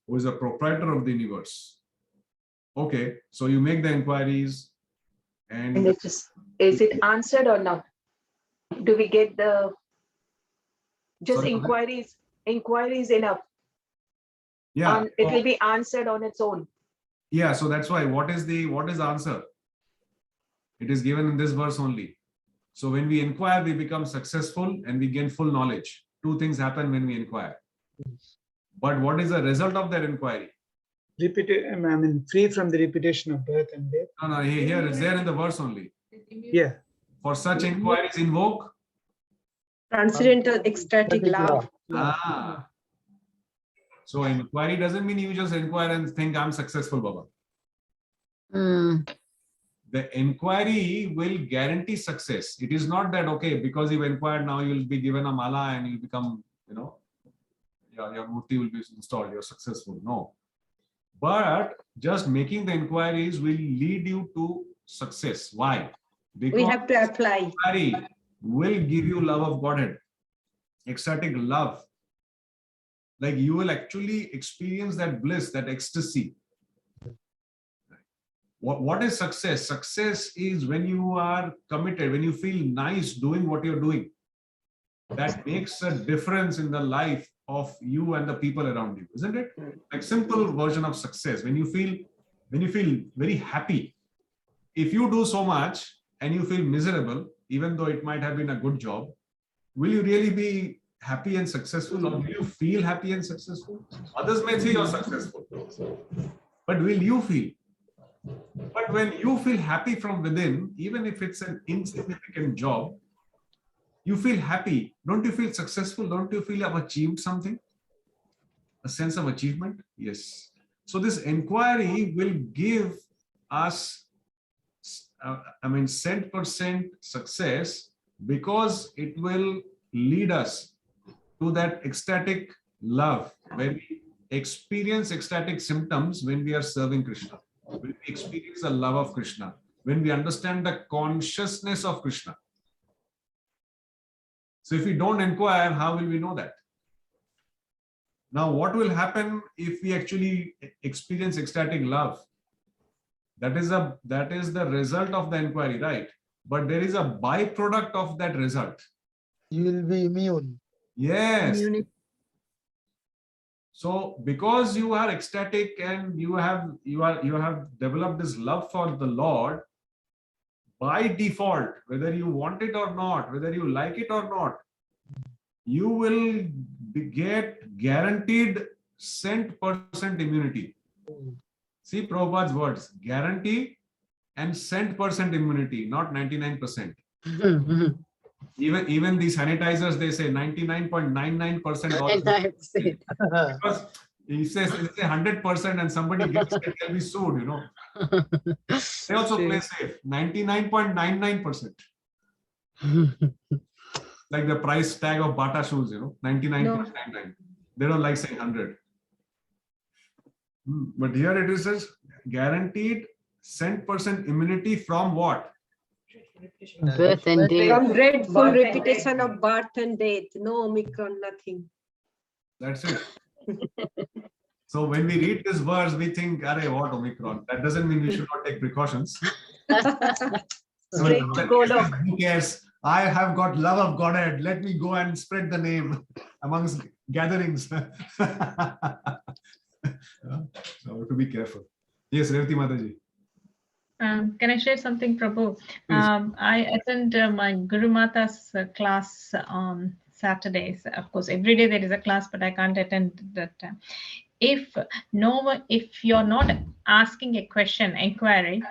who is the proprietor of the universe. Okay, so you make the inquiries, and is it answered or not? Do we get the Sorry, inquiries enough? yeah, It will be answered on its own. yeah. So that's why, what is the answer? It is given in this verse only. So when we inquire, we become successful and we gain full knowledge. Two things happen when we inquire. But what is the result of that inquiry? Free from the repetition of birth and death. No, here it's there in the verse only. Yeah. For such inquiries invoke Transcendental ecstatic love. So inquiry doesn't mean you just inquire and think I'm successful, Baba. The inquiry will guarantee success. It is not that, okay, because you've inquired, now you'll be given a mala and you'll become, your murti will be installed, you're successful. No. But just making the inquiries will lead you to success. Why? Because We have to apply. inquiry will give you love of Godhead, ecstatic love. Like you will actually experience that bliss, that ecstasy. What is success? Success is when you are committed, when you feel nice doing what you're doing. That makes a difference in the life of you and the people around you, isn't it? Like simple version of success. When you feel very happy. If you do so much and you feel miserable, even though it might have been a good job, will you really be happy and successful, or will you feel happy and successful? Others may say you're successful, but will you feel? But when you feel happy from within, even if it's an insignificant job, you feel happy. Don't you feel successful? Don't you feel I've achieved something? A sense of achievement? Yes. So this inquiry will give us, 100% success, because it will lead us to that ecstatic love, where we experience ecstatic symptoms when we are serving Krishna. When we experience the love of Krishna, when we understand the consciousness of Krishna. So if we don't inquire, how will we know that? Now, what will happen if we actually experience ecstatic love? That is the result of the inquiry, right? But there is a byproduct of that result. You will be immune. Yes. So because you are ecstatic and you have developed this love for the Lord, by default, whether you want it or not, whether you like it or not, you will get guaranteed 100% immunity. See Prabhupada's words, guarantee and 100% immunity, not 99%. Even the sanitizers, they say 99.99%. Because he says it's 100% and somebody gets it, they'll be sued, They also play safe, 99.99%. Like the price tag of Bata shoes, 99.99. They don't like saying 100. But here it says guaranteed 100% immunity from what? Birth and death. From dreadful repetition of birth and death. No Omicron, nothing. That's it. So when we read this verse, we think, "Arey, what Omicron?" That doesn't mean we should not take precautions. Straight to Golok. Who cares? I have got love of Godhead. Let me go and spread the name amongst gatherings. So to be careful. Yes, Revati Mataji. Can I share something, Prabhu? I attend my Guru Mata's class on Saturdays. Of course, every day there is a class, but I can't attend that time. If you're not asking a question, inquiry,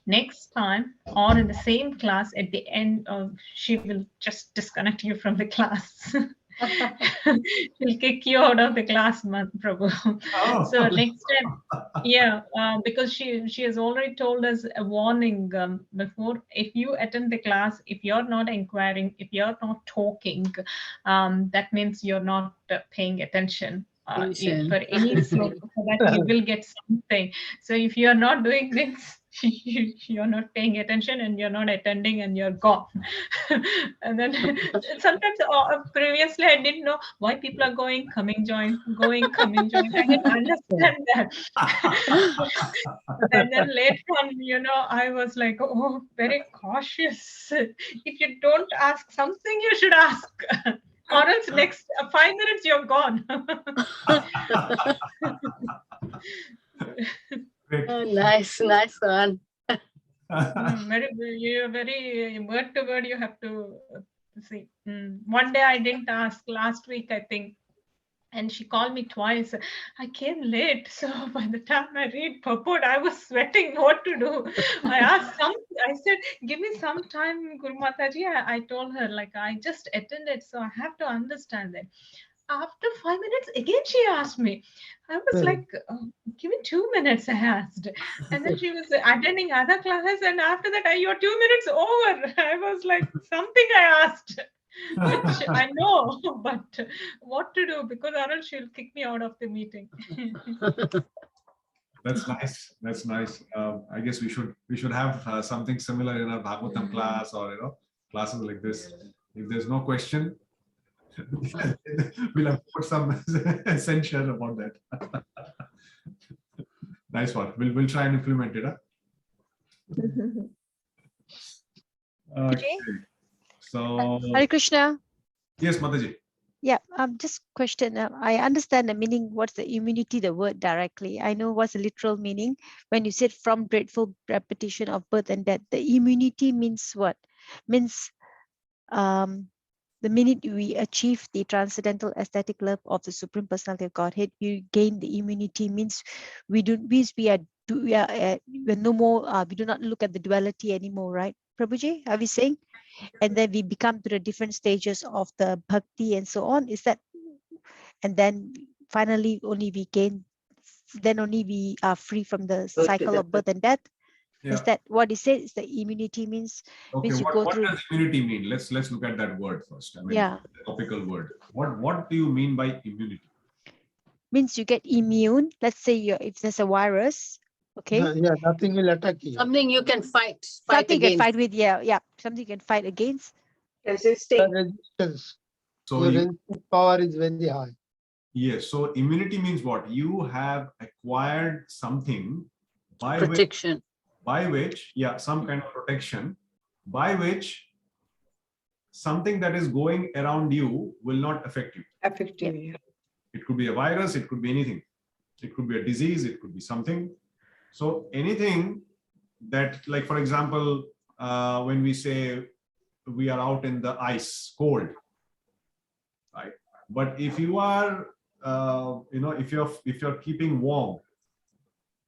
next time or in the same class, at the end of, she will just disconnect you from the class. She'll kick you out of the class, Prabhu. Oh. So next time, because she has already told us a warning before. If you attend the class, if you're not inquiring, if you're not talking, that means you're not paying attention. For any so that you will get something. So if you are not doing this, you're not paying attention and you're not attending and you're gone. And then sometimes previously I didn't know why people are going, coming, join, going, coming, join. I didn't understand that. And then later on, I was like, oh, very cautious. If you don't ask something, you should ask. Or else next 5 minutes you're gone. Oh, nice one. You're very word to word. You have to see. One day I didn't ask. Last week I think, and she called me twice. I came late, so by the time I read purport, I was sweating what to do. I asked I said, give me some time, Guru Mataji. I told her, like, I just attended, so I have to understand it. After 5 minutes, again she asked me. I was like, give me 2 minutes, I asked. And then she was attending other classes, and after that, you're 2 minutes over. I was like, something I asked. Which I know, but what to do? Because or else she'll kick me out of the meeting. That's nice. That's nice. I guess we should have something similar in our Bhagavatam class or classes like this. If there's no question, we'll have to put some censure about that. Nice one. We'll try and implement it. Okay. So, Hare Krishna. Yes, Mataji. Yeah, just question. I understand the meaning. What's the immunity? The word directly. I know what's the literal meaning. When you said from dreadful repetition of birth and death, the immunity means what? Means the minute we achieve the transcendental aesthetic love of the Supreme Personality of Godhead, we gain the immunity. Means we are no more. We do not look at the duality anymore, right, Prabhuji? Are we saying? And then we become to the different stages of the bhakti and so on. Is that? And then finally, only we gain. Then only we are free from the cycle of birth and death. Yeah. Is that what it says? Is the immunity means? Okay, means what does immunity mean? Let's look at that word first. I mean, the topical word. What do you mean by immunity? Means you get immune. Let's say if there's a virus, okay. Yeah, nothing will attack you. Something you can fight something against. You can fight with. Yeah. Something you can fight against. Resistance. So your resistance power is very high. Yes. So immunity means what? You have acquired something by protection. Some kind of protection by which something that is going around you will not affect you. It could be a virus, it could be anything. It could be a disease, it could be something. So anything that, like for example, when we say we are out in the ice, cold, right? But if you are, if you're keeping warm,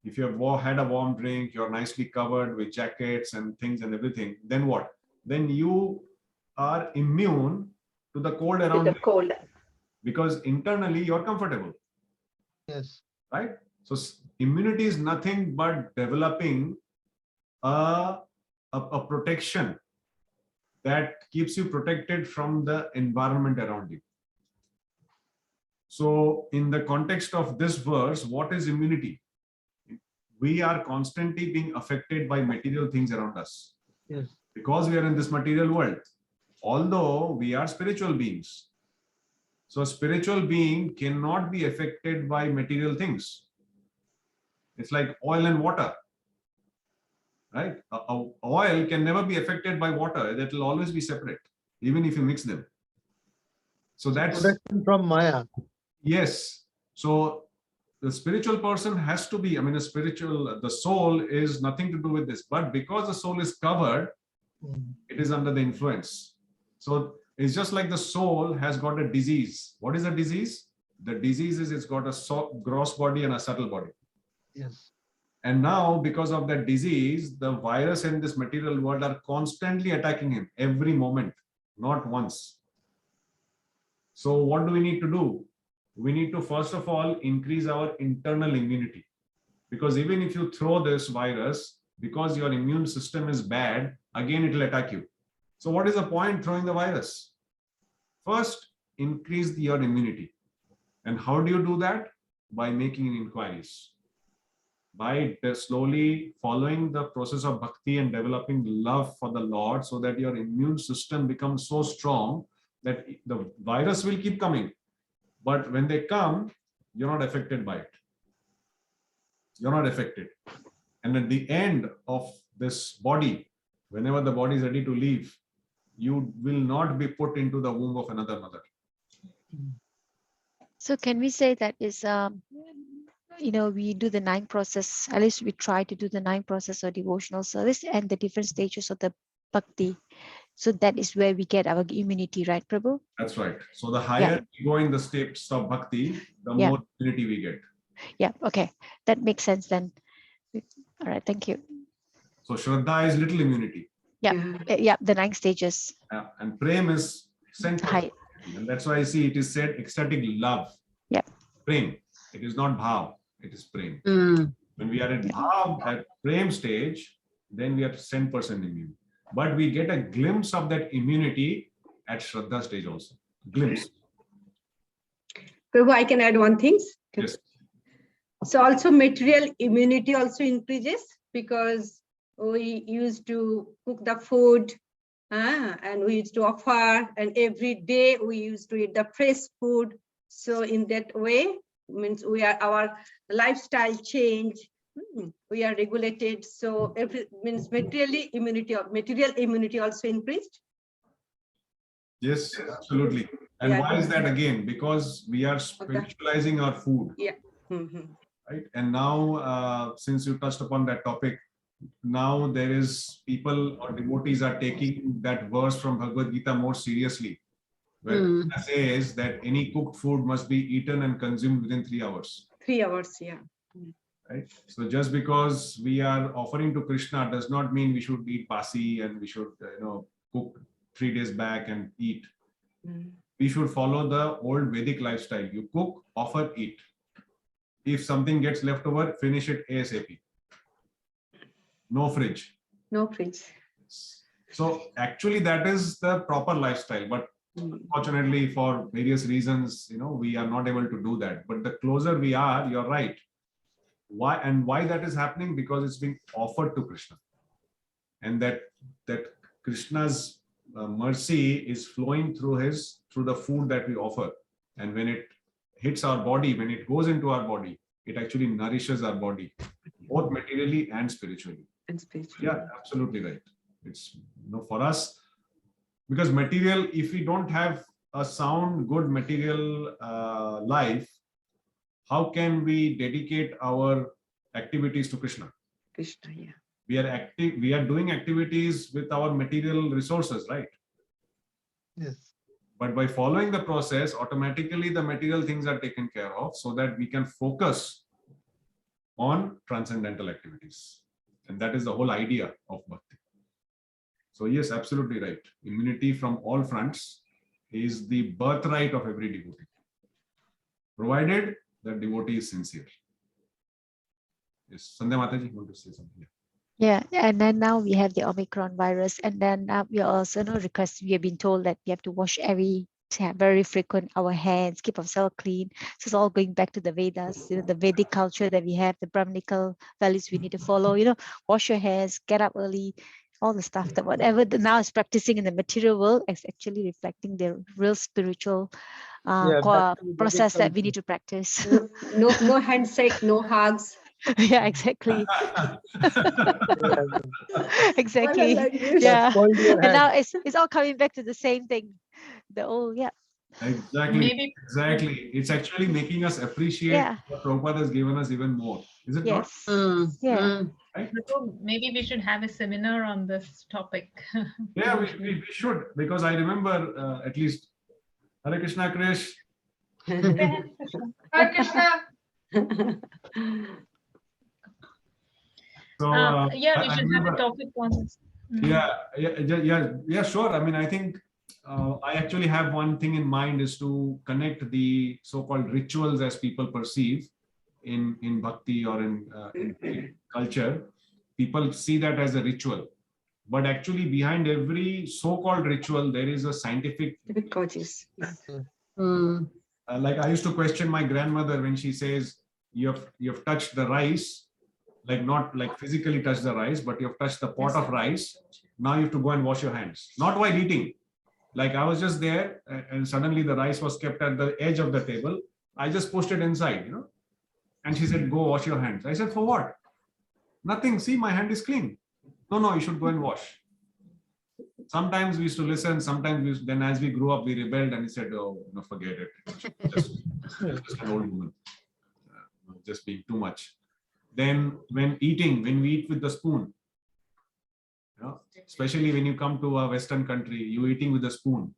if you have had a warm drink, you're nicely covered with jackets and things and everything, then what? Then you are immune to the cold around you. Because internally you're comfortable. Yes. Right? So immunity is nothing but developing a protection that keeps you protected from the environment around you. So in the context of this verse, what is immunity? We are constantly being affected by material things around us. Yes. Because we are in this material world, although we are spiritual beings. So a spiritual being cannot be affected by material things. It's like oil and water, right? Oil can never be affected by water. That will always be separate, even if you mix them. So that's Protection from Maya. yes. So the spiritual person has to be, I mean, the soul is nothing to do with this, but because the soul is covered, it is under the influence. So it's just like the soul has got a disease. What is a disease? The disease is it's got a gross body and a subtle body. Yes. And now, because of that disease, the virus in this material world are constantly attacking him every moment, not once. So what do we need to do? We need to, first of all, increase our internal immunity. Because even if you throw this virus, because your immune system is bad, again, it will attack you. So what is the point throwing the virus? First, increase your immunity. And how do you do that? By making inquiries. By slowly following the process of bhakti and developing love for the Lord, so that your immune system becomes so strong that the virus will keep coming. But when they come, you're not affected by it. You're not affected. And at the end of this body, whenever the body is ready to leave, you will not be put into the womb of another mother. So can we say that is, we do the 9 process, at least we try to do the 9 process of devotional service and the different stages of the bhakti. So that is where we get our immunity, right, Prabhu? That's right. So the higher we go in the steps of bhakti, the more immunity we get. Yeah, okay. That makes sense then. All right, thank you. So Shraddha is little immunity. Yeah, the 9 stages. And Prem is center. High. And that's why I see it is said ecstatic love. Yeah. Prem. It is not bhav, it is Prem. When we are at bhav, at Prem stage, then we are 10% immune. But we get a glimpse of that immunity at Shraddha stage also. Glimpse. Prabhu, I can add one thing. Yes. So also material immunity also increases because we used to cook the food and we used to offer, and every day we used to eat the fresh food. So in that way, means our lifestyle change. We are regulated. So means material immunity also increased. Yes, absolutely. And why is that again? Because we are spiritualizing our food. Yeah. Right. And now, since you touched upon that topic, now there is people or devotees are taking that verse from Bhagavad Gita more seriously, where it says that any cooked food must be eaten and consumed within 3 hours. 3 hours, yeah. Right. So just because we are offering to Krishna does not mean we should eat basi and we should, cook 3 days back and eat. We should follow the old Vedic lifestyle. You cook, offer, eat. If something gets left over, finish it ASAP. No fridge. No fridge. So actually that is the proper lifestyle, but unfortunately for various reasons, we are not able to do that. But the closer we are, you're right. Why that is happening? Because it's being offered to Krishna. And that Krishna's mercy is flowing through the food that we offer. And when it hits our body, when it goes into our body, it actually nourishes our body, both materially and spiritually. Yeah, absolutely right. It's for us, because material, if we don't have a sound, good material life, how can we dedicate our activities to Krishna? Krishna, yeah. We are doing activities with our material resources, right? Yes. But by following the process, automatically the material things are taken care of so that we can focus on transcendental activities. And that is the whole idea of bhakti. So yes, absolutely right. Immunity from all fronts is the birthright of every devotee, provided the devotee is sincere. Yes, Sandhya Mataji, you want to say something? Yeah, and then now we have the Omicron virus, and then we are also we have been told that we have to wash very frequent our hands, keep ourselves clean. So it's all going back to the Vedas, the Vedic culture that we have, the Brahminical values we need to follow. Wash your hands, get up early, all the stuff that whatever now is practicing in the material world is actually reflecting the real spiritual process that we need to practice. No handshake, no hugs. Yeah, exactly. Exactly. Like this. Yeah. Hold your And now hand. it's all coming back to the same thing. The old, yeah. Exactly. Maybe- Exactly. It's actually making us appreciate Yeah. what Prabhupada has given us even more. Is it not? Yes. Yeah. Maybe we should have a seminar on this topic. Yeah, we should, because I remember at least Hare Krishna Krish. Hare Krishna. So Yeah, we I should have a remember- topic on this. Yeah, sure. I mean, I think I actually have one thing in mind, is to connect the so-called rituals as people perceive in bhakti or in culture. People see that as a ritual, but actually behind every so-called ritual, there is a scientific Coaches. like I used to question my grandmother when she says you have touched the rice, like not like physically touch the rice, but you have touched the pot of rice. Now you have to go and wash your hands, not while eating. Like I was just there and suddenly the rice was kept at the edge of the table. I just pushed it inside, and she said, go wash your hands. I said, for what? Nothing. See, my hand is clean. No, you should go and wash. Sometimes we used to listen. Sometimes then as we grew up, we rebelled and we said, oh, no, forget it. Just an old woman. Just being too much. Then when we eat with the spoon, especially when you come to a Western country, you're eating with a spoon,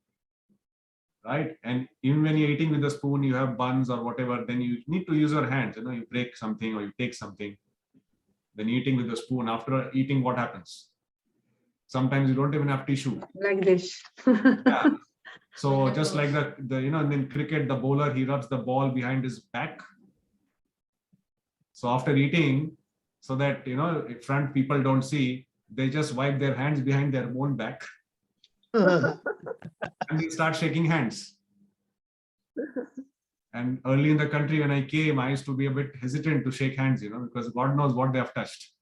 right? And even when you're eating with a spoon, you have buns or whatever, then you need to use your hands. You break something or you take something. Then eating with a spoon. After eating, what happens? Sometimes you don't even have tissue. Like this. Yeah. So just like the and in cricket, the bowler, he rubs the ball behind his back. So after eating, so that front people don't see, they just wipe their hands behind their own back and they start shaking hands. And early in the country, when I came, I used to be a bit hesitant to shake hands, because God knows what they have touched.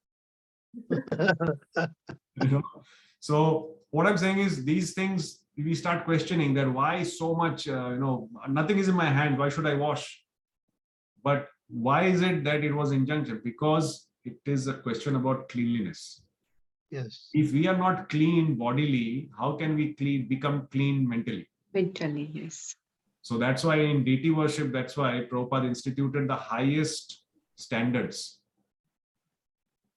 So what I'm saying is, these things, we start questioning that why so much, nothing is in my hand, why should I wash? But why is it that it was injunction? Because it is a question about cleanliness. Yes. If we are not clean bodily, how can we become clean mentally? Mentally, yes. So that's why in deity worship, that's why Prabhupada instituted the highest standards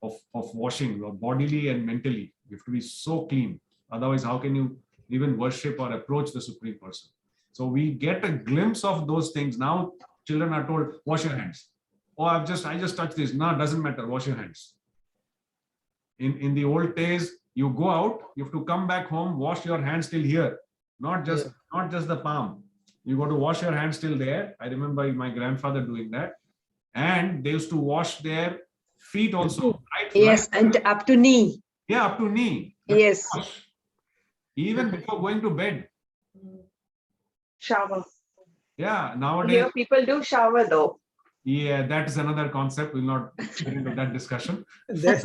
of washing bodily and mentally. You have to be so clean. Otherwise, how can you even worship or approach the Supreme Person? So we get a glimpse of those things. Now children are told, wash your hands. Oh, I just touched this. No, it doesn't matter. Wash your hands. In the old days, you go out, you have to come back home, wash your hands till here, not just the palm. You got to wash your hands till there. I remember my grandfather doing that, and they used to wash their feet also. Right? Yes, right? and up to knee. Yeah, up to knee. Yes. Wash. Even before going to bed. Shower. Yeah, nowadays. Here people do shower though. Yeah, that is another concept. We'll not get into that discussion. That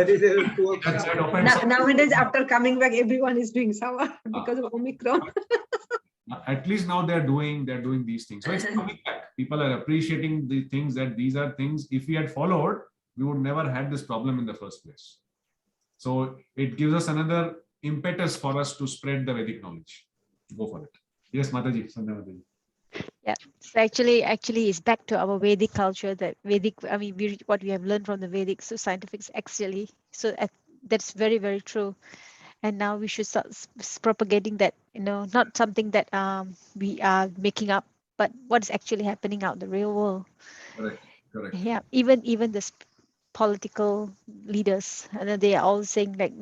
is a poor concept. Nowadays, after coming back, everyone is doing shower because of Omicron. At least now they're doing these things. So it's coming back. People are appreciating the things that these are things. If we had followed, we would never had this problem in the first place. So it gives us another impetus for us to spread the Vedic knowledge. Go for it. Yes, Mataji, Sandhya Mataji. Yeah, so actually it's back to our Vedic culture, that Vedic, what we have learned from the Vedic, so scientifics actually, so that's very, very true. And now we should start propagating that, not something that we are making up, but what is actually happening out in the real world. Correct. Yeah, even the political leaders, and they are all saying like,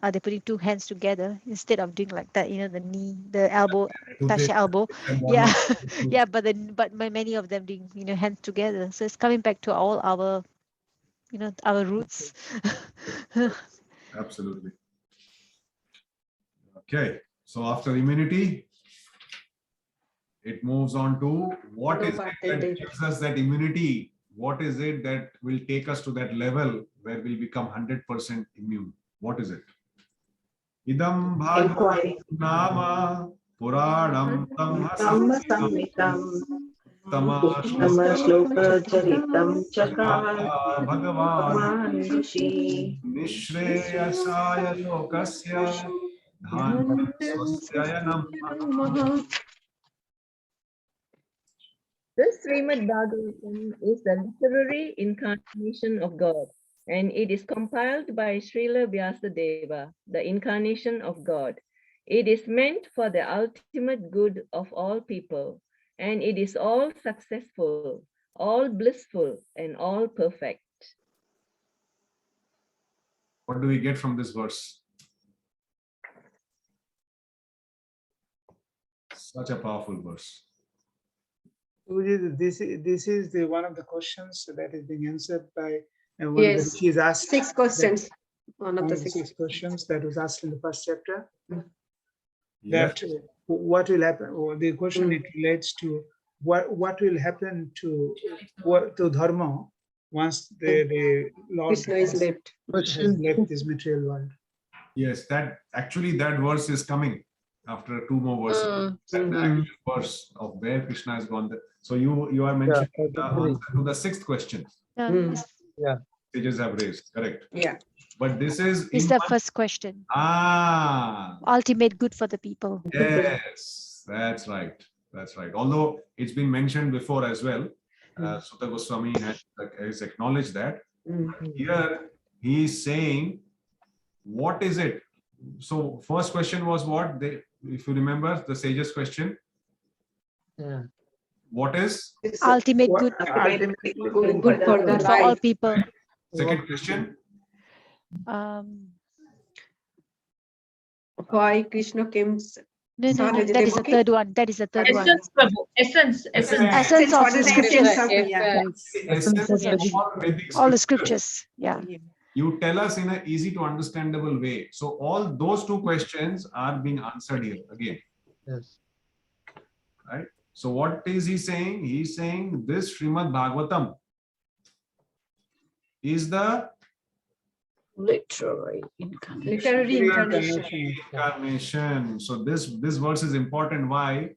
are they putting two hands together instead of doing like that, the knee, the elbow, touch the elbow. Yeah, yeah, but many of them doing, hands together. So it's coming back to all our our roots. Absolutely. Okay. So after immunity, it moves on to what is it that gives us that immunity? What is it that will take us to that level where we'll become 100% immune? What is it? Idam bhagavatam nama puranam tamhasamhitam Tamashloka chakar bhagavan nishreyasaya lokasya dhanam swasya namah. This Srimad Bhagavatam is the literary incarnation of God, and it is compiled by Srila Vyasadeva, the incarnation of God. It is meant for the ultimate good of all people, and it is all successful, all blissful, and all perfect. What do we get from this verse? Such a powerful verse. This is the one of the questions that is being answered by one of the rishis asked. 6 questions. One of the six questions that was asked in the first chapter. Yes. That what will happen? Or the question it relates to what will happen to dharma once the Lord Krishna is left. has left this material world. Yes, that verse is coming after 2 more verses. That the actual verse of where Krishna has gone. So you are mentioning the answer to the 6th question. Yeah. Sages have raised, correct? Yeah. But this is It's the first question. Ultimate good for the people. Yes, that's right. That's right. Although it's been mentioned before as well, Sutta Goswami has acknowledged that. Here he is saying, what is it? So first question was what? If you remember the sage's question. Yeah. What is? Ultimate good. Good for all people. Second question. Why Krishna came? No, that is the third one. That is the third one. Essence, Prabhu. Essence Essence of What the is the scriptures. essence of All the scriptures. Yeah. You tell us in an easy to understandable way. So all those 2 questions are being answered here again. Yes. Right? So what is he saying? He's saying this Srimad Bhagavatam is the literary incarnation. So this verse is important. Why?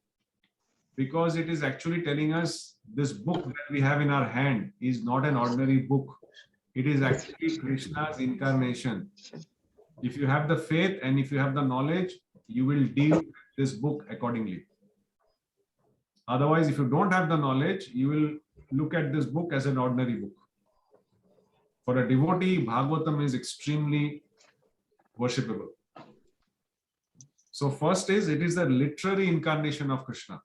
Because it is actually telling us this book that we have in our hand is not an ordinary book. It is actually Krishna's incarnation. If you have the faith and if you have the knowledge, you will deal with this book accordingly. Otherwise, if you don't have the knowledge, you will look at this book as an ordinary book. For a devotee, Bhagavatam is extremely worshipable. So first is, it is the literary incarnation of Krishna.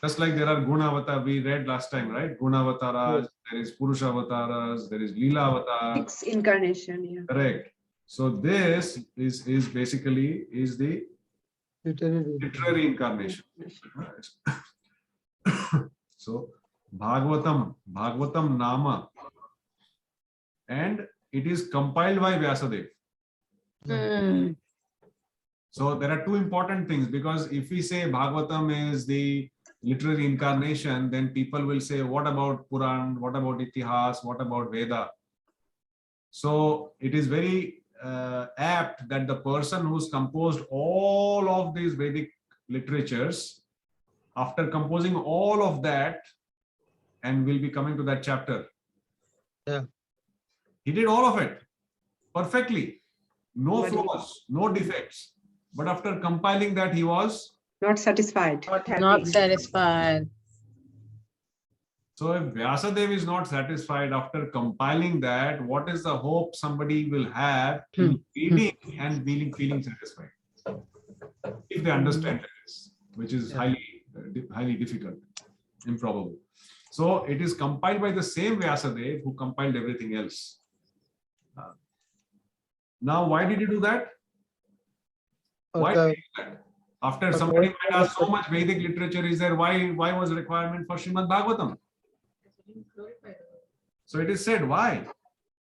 Just like there are Guna Avatar, we read last time, right? Guna Avataras, there is Purusha Avataras, there is Leela Avatar. 6 incarnation, yeah. Correct. So this is basically the literary incarnation. So Bhagavatam Nama, and it is compiled by Vyasadeva. So there are 2 important things, because if we say Bhagavatam is the literary incarnation, then people will say, what about Puran? What about Itihas? What about Veda? So it is very apt that the person who's composed all of these Vedic literatures, after composing all of that, and we'll be coming to that chapter. Yeah. He did all of it perfectly. No flaws, no defects. But after compiling that, he was not satisfied. Not satisfied. So if Vyasadeva is not satisfied after compiling that, what is the hope somebody will have in reading and feeling satisfied? If they understand this, which is highly difficult, improbable. So it is compiled by the same Vyasadeva who compiled everything else. Now, why did he do that? Why did he do that? After somebody might ask, so much Vedic literature is there, why was the requirement for Srimad Bhagavatam? So it is said why,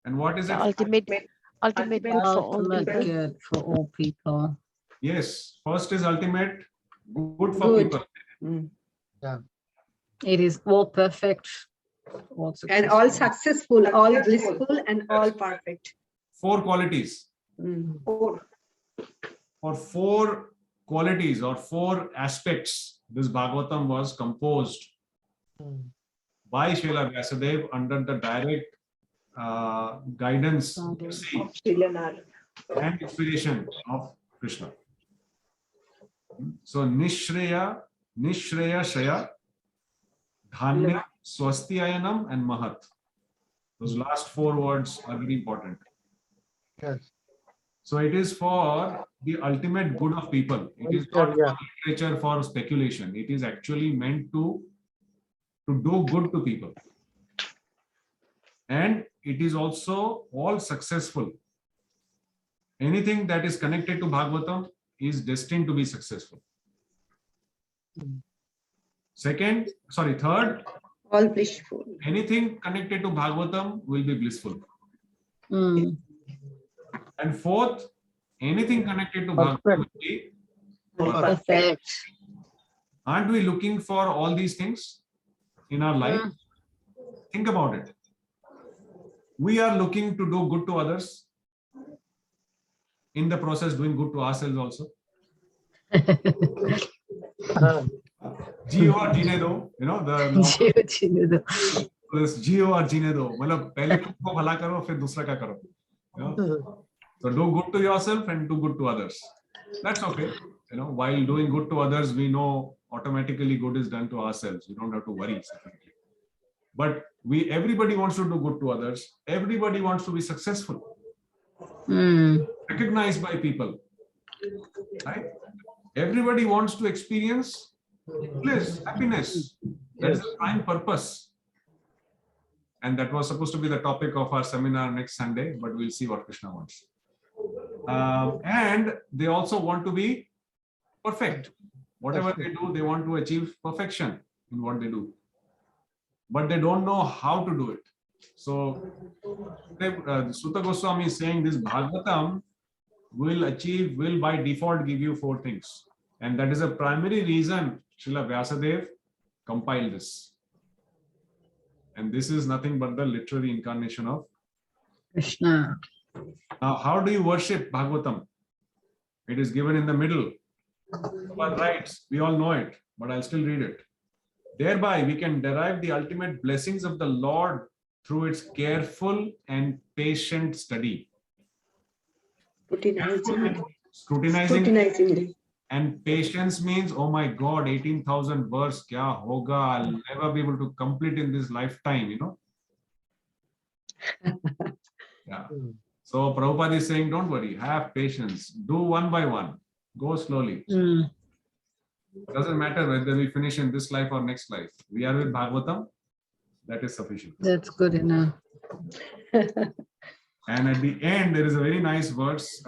and what is The it? ultimate good for all Ultimate people. good for all people. Yes, first is ultimate good for Good. people. It is all perfect, all And all successful. successful, all blissful, and all perfect. 4 qualities. For 4 qualities or 4 aspects, this Bhagavatam was composed by Srila Vyasadeva under the direct guidance and inspiration of Krishna. So Nishreya, Shreya, Dhanya, Swastyayanam, and Mahat. Those last 4 words are very important. Yes. So it is for the ultimate good of people. It is not literature for speculation. It is actually meant to do good to people. And it is also all successful. Anything that is connected to Bhagavatam is destined to be successful. Third, All blissful. anything connected to Bhagavatam will be blissful. Mm. And fourth, anything connected to Bhagavatam will be perfect. Perfect. Aren't we looking for all these things in our life? Think about it. We are looking to do good to others. In the process, doing good to ourselves also. Geo or Jine Do, you know, this Geo or Jine Do. मतलब पहले खुद को भला करो, फिर दूसरा का करो. You know? So do good to yourself and do good to others. That's okay. You know, while doing good to others, we know automatically good is done to ourselves. We don't have to worry separately. But everybody wants to do good to others. Everybody wants to be successful. Recognized by people. Right? Everybody wants to experience bliss, happiness. That is the prime purpose. And that was supposed to be the topic of our seminar next Sunday, but we'll see what Krishna wants. And they also want to be perfect. Whatever they do, they want to achieve perfection in what they do. But they don't know how to do it. So, Sutta Goswami is saying this Bhagavatam will by default give you 4 things. And that is a primary reason Srila Vyasadeva compiled this. And this is nothing but the literary incarnation of Krishna. Now, how do you worship Bhagavatam? It is given in the middle. Prabhupada writes, we all know it, but I'll still read it. Thereby, we can derive the ultimate blessings of the Lord through its careful and patient study. Scrutinizing. And patience means, oh my God, 18,000 verse, kya hoga? I'll never be able to complete in this lifetime, you know. Yeah. So Prabhupada is saying, don't worry, have patience, do one by one, go slowly. Doesn't matter whether we finish in this life or next life. We are with Bhagavatam, that is sufficient. That's good enough. And at the end, there is a very nice verse,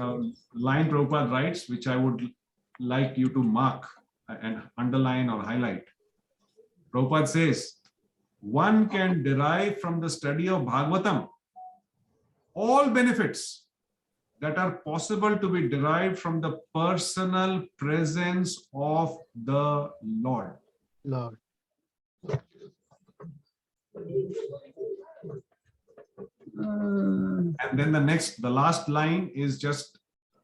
line Prabhupada writes, which I would like you to mark and underline or highlight. Prabhupada says, one can derive from the study of Bhagavatam all benefits that are possible to be derived from the personal presence of the Lord. And then the last line is just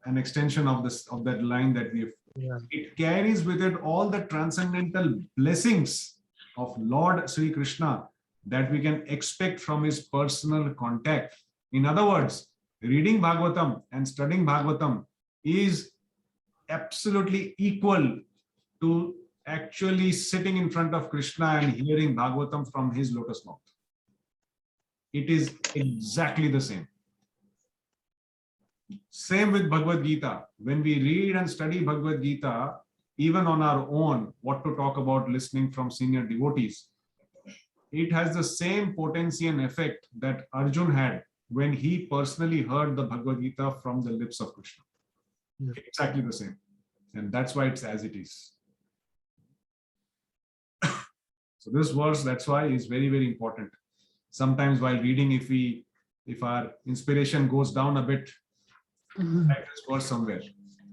an extension of that line that we've. It carries with it all the transcendental blessings of Lord Sri Krishna that we can expect from his personal contact. In other words, reading Bhagavatam and studying Bhagavatam is absolutely equal to actually sitting in front of Krishna and hearing Bhagavatam from his lotus mouth. It is exactly the same. Same with Bhagavad Gita. When we read and study Bhagavad Gita, even on our own, what to talk about listening from senior devotees, it has the same potency and effect that Arjun had when he personally heard the Bhagavad Gita from the lips of Krishna. Exactly the same. And that's why it's as it is. So this verse, that's why, is very, very important. sometimes while reading, if our inspiration goes down a bit, write this verse somewhere.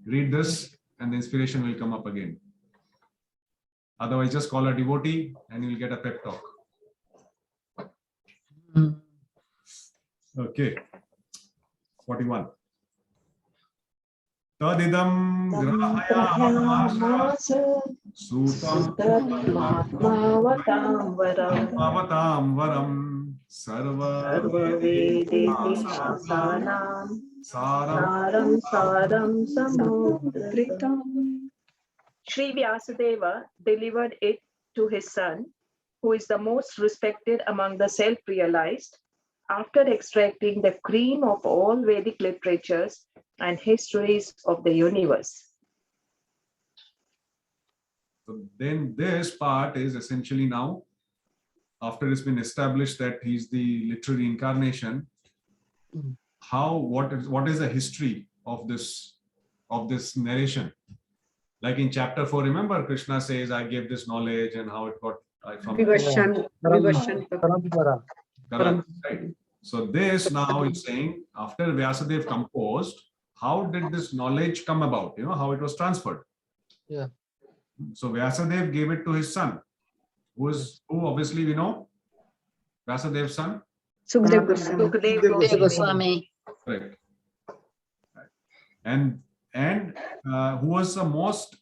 Read this and the inspiration will come up again. Otherwise, just call a devotee and you'll get a pep talk. Okay. 41. Tadidam grahayamasa sutam avatam varam sarva Sarvavedihasanam saram saram samudritam. Sri Vyasadeva delivered it to his son, who is the most respected among the self-realized, after extracting the cream of all Vedic literatures and histories of the universe. So then this part is essentially now, after it's been established that he's the literary incarnation, what is the history of this narration? Like in chapter 4, remember Krishna says, I gave this knowledge and how it got from Parampara. Correct, right? So this now is saying, after Vyasadeva composed, how did this knowledge come about? You know, how it was transferred. Yeah. So Vyasadeva gave it to his son, who obviously we know, Vyasadev's son. Sukadeva Goswami. Correct. And who was the most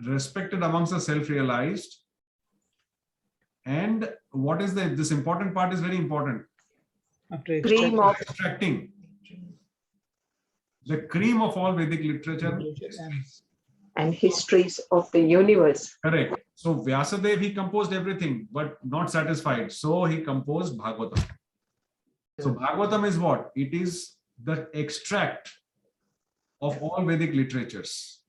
respected amongst the self-realized. And what is this important part is very important. cream of Extracting the cream of all Vedic literature and histories of the universe. Correct. So Vyasadeva, he composed everything, but not satisfied. So he composed Bhagavatam. So Bhagavatam is what? It is the extract of all Vedic literatures.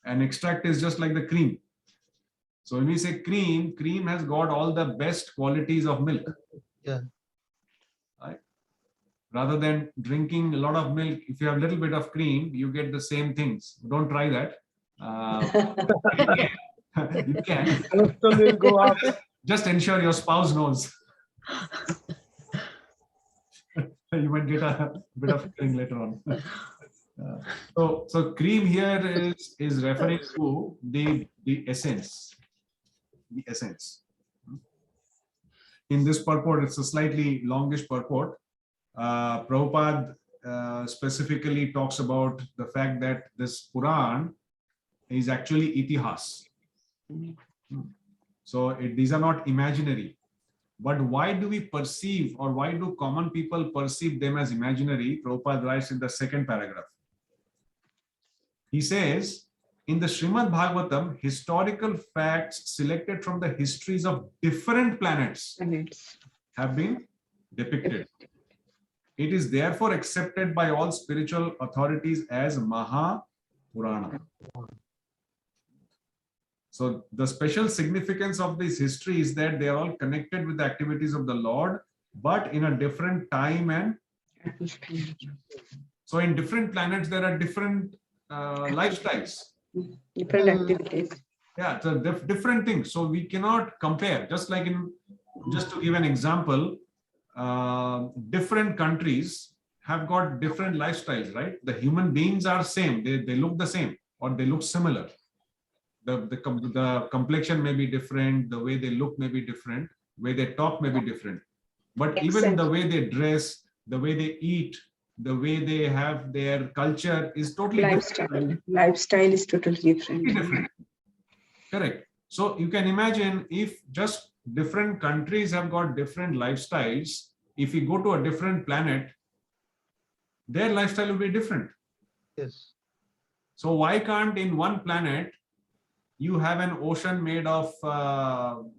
And extract is just like the cream. So when we say cream, cream has got all the best qualities of milk. Yeah. Right? Rather than drinking a lot of milk, if you have a little bit of cream, you get the same things. Don't try that. You can. Will go up. Just ensure your spouse knows. You might get a bit of thing later on. So cream here is referring to the essence. The essence. In this purport, it's a slightly longish purport. Prabhupada specifically talks about the fact that this Puran is actually itihas. So these are not imaginary. But why do we perceive, or why do common people perceive them as imaginary? Prabhupada writes in the second paragraph. He says, in the Srimad Bhagavatam, historical facts selected from the histories of different planets have been depicted. It is therefore accepted by all spiritual authorities as Maha Purana. So the special significance of this history is that they are all connected with the activities of the Lord, but in a different time. And so in different planets, there are different lifestyles. Different activities. Yeah, so different things. So we cannot compare. Just like just to give an example, different countries have got different lifestyles, right? The human beings are same. They look the same, or they look similar. The complexion may be different, the way they look may be different, the way they talk may be different. But even the way they dress, the way they eat, the way they have their culture is totally different. Lifestyle is totally different. Correct. So you can imagine if just different countries have got different lifestyles, if you go to a different planet, their lifestyle will be different. Yes. So why can't in one planet you have an ocean made of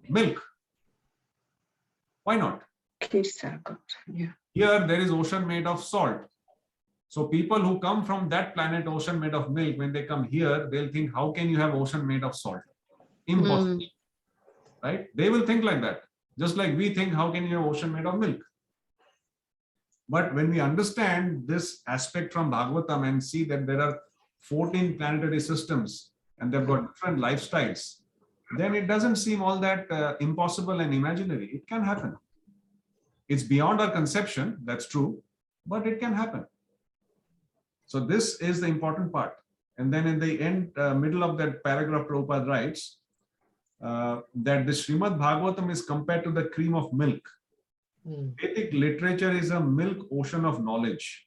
milk? Why not? Yeah. Here there is ocean made of salt. So people who come from that planet, ocean made of milk, when they come here, they'll think, how can you have ocean made of salt? Impossible. Right? They will think like that. Just like we think, how can you have ocean made of milk? But when we understand this aspect from Bhagavatam and see that there are 14 planetary systems and they've got different lifestyles, then it doesn't seem all that impossible and imaginary. It can happen. It's beyond our conception, that's true, but it can happen. So this is the important part. And then in the end, middle of that paragraph, Prabhupada writes that the Srimad Bhagavatam is compared to the cream of milk. Vedic literature is a milk ocean of knowledge.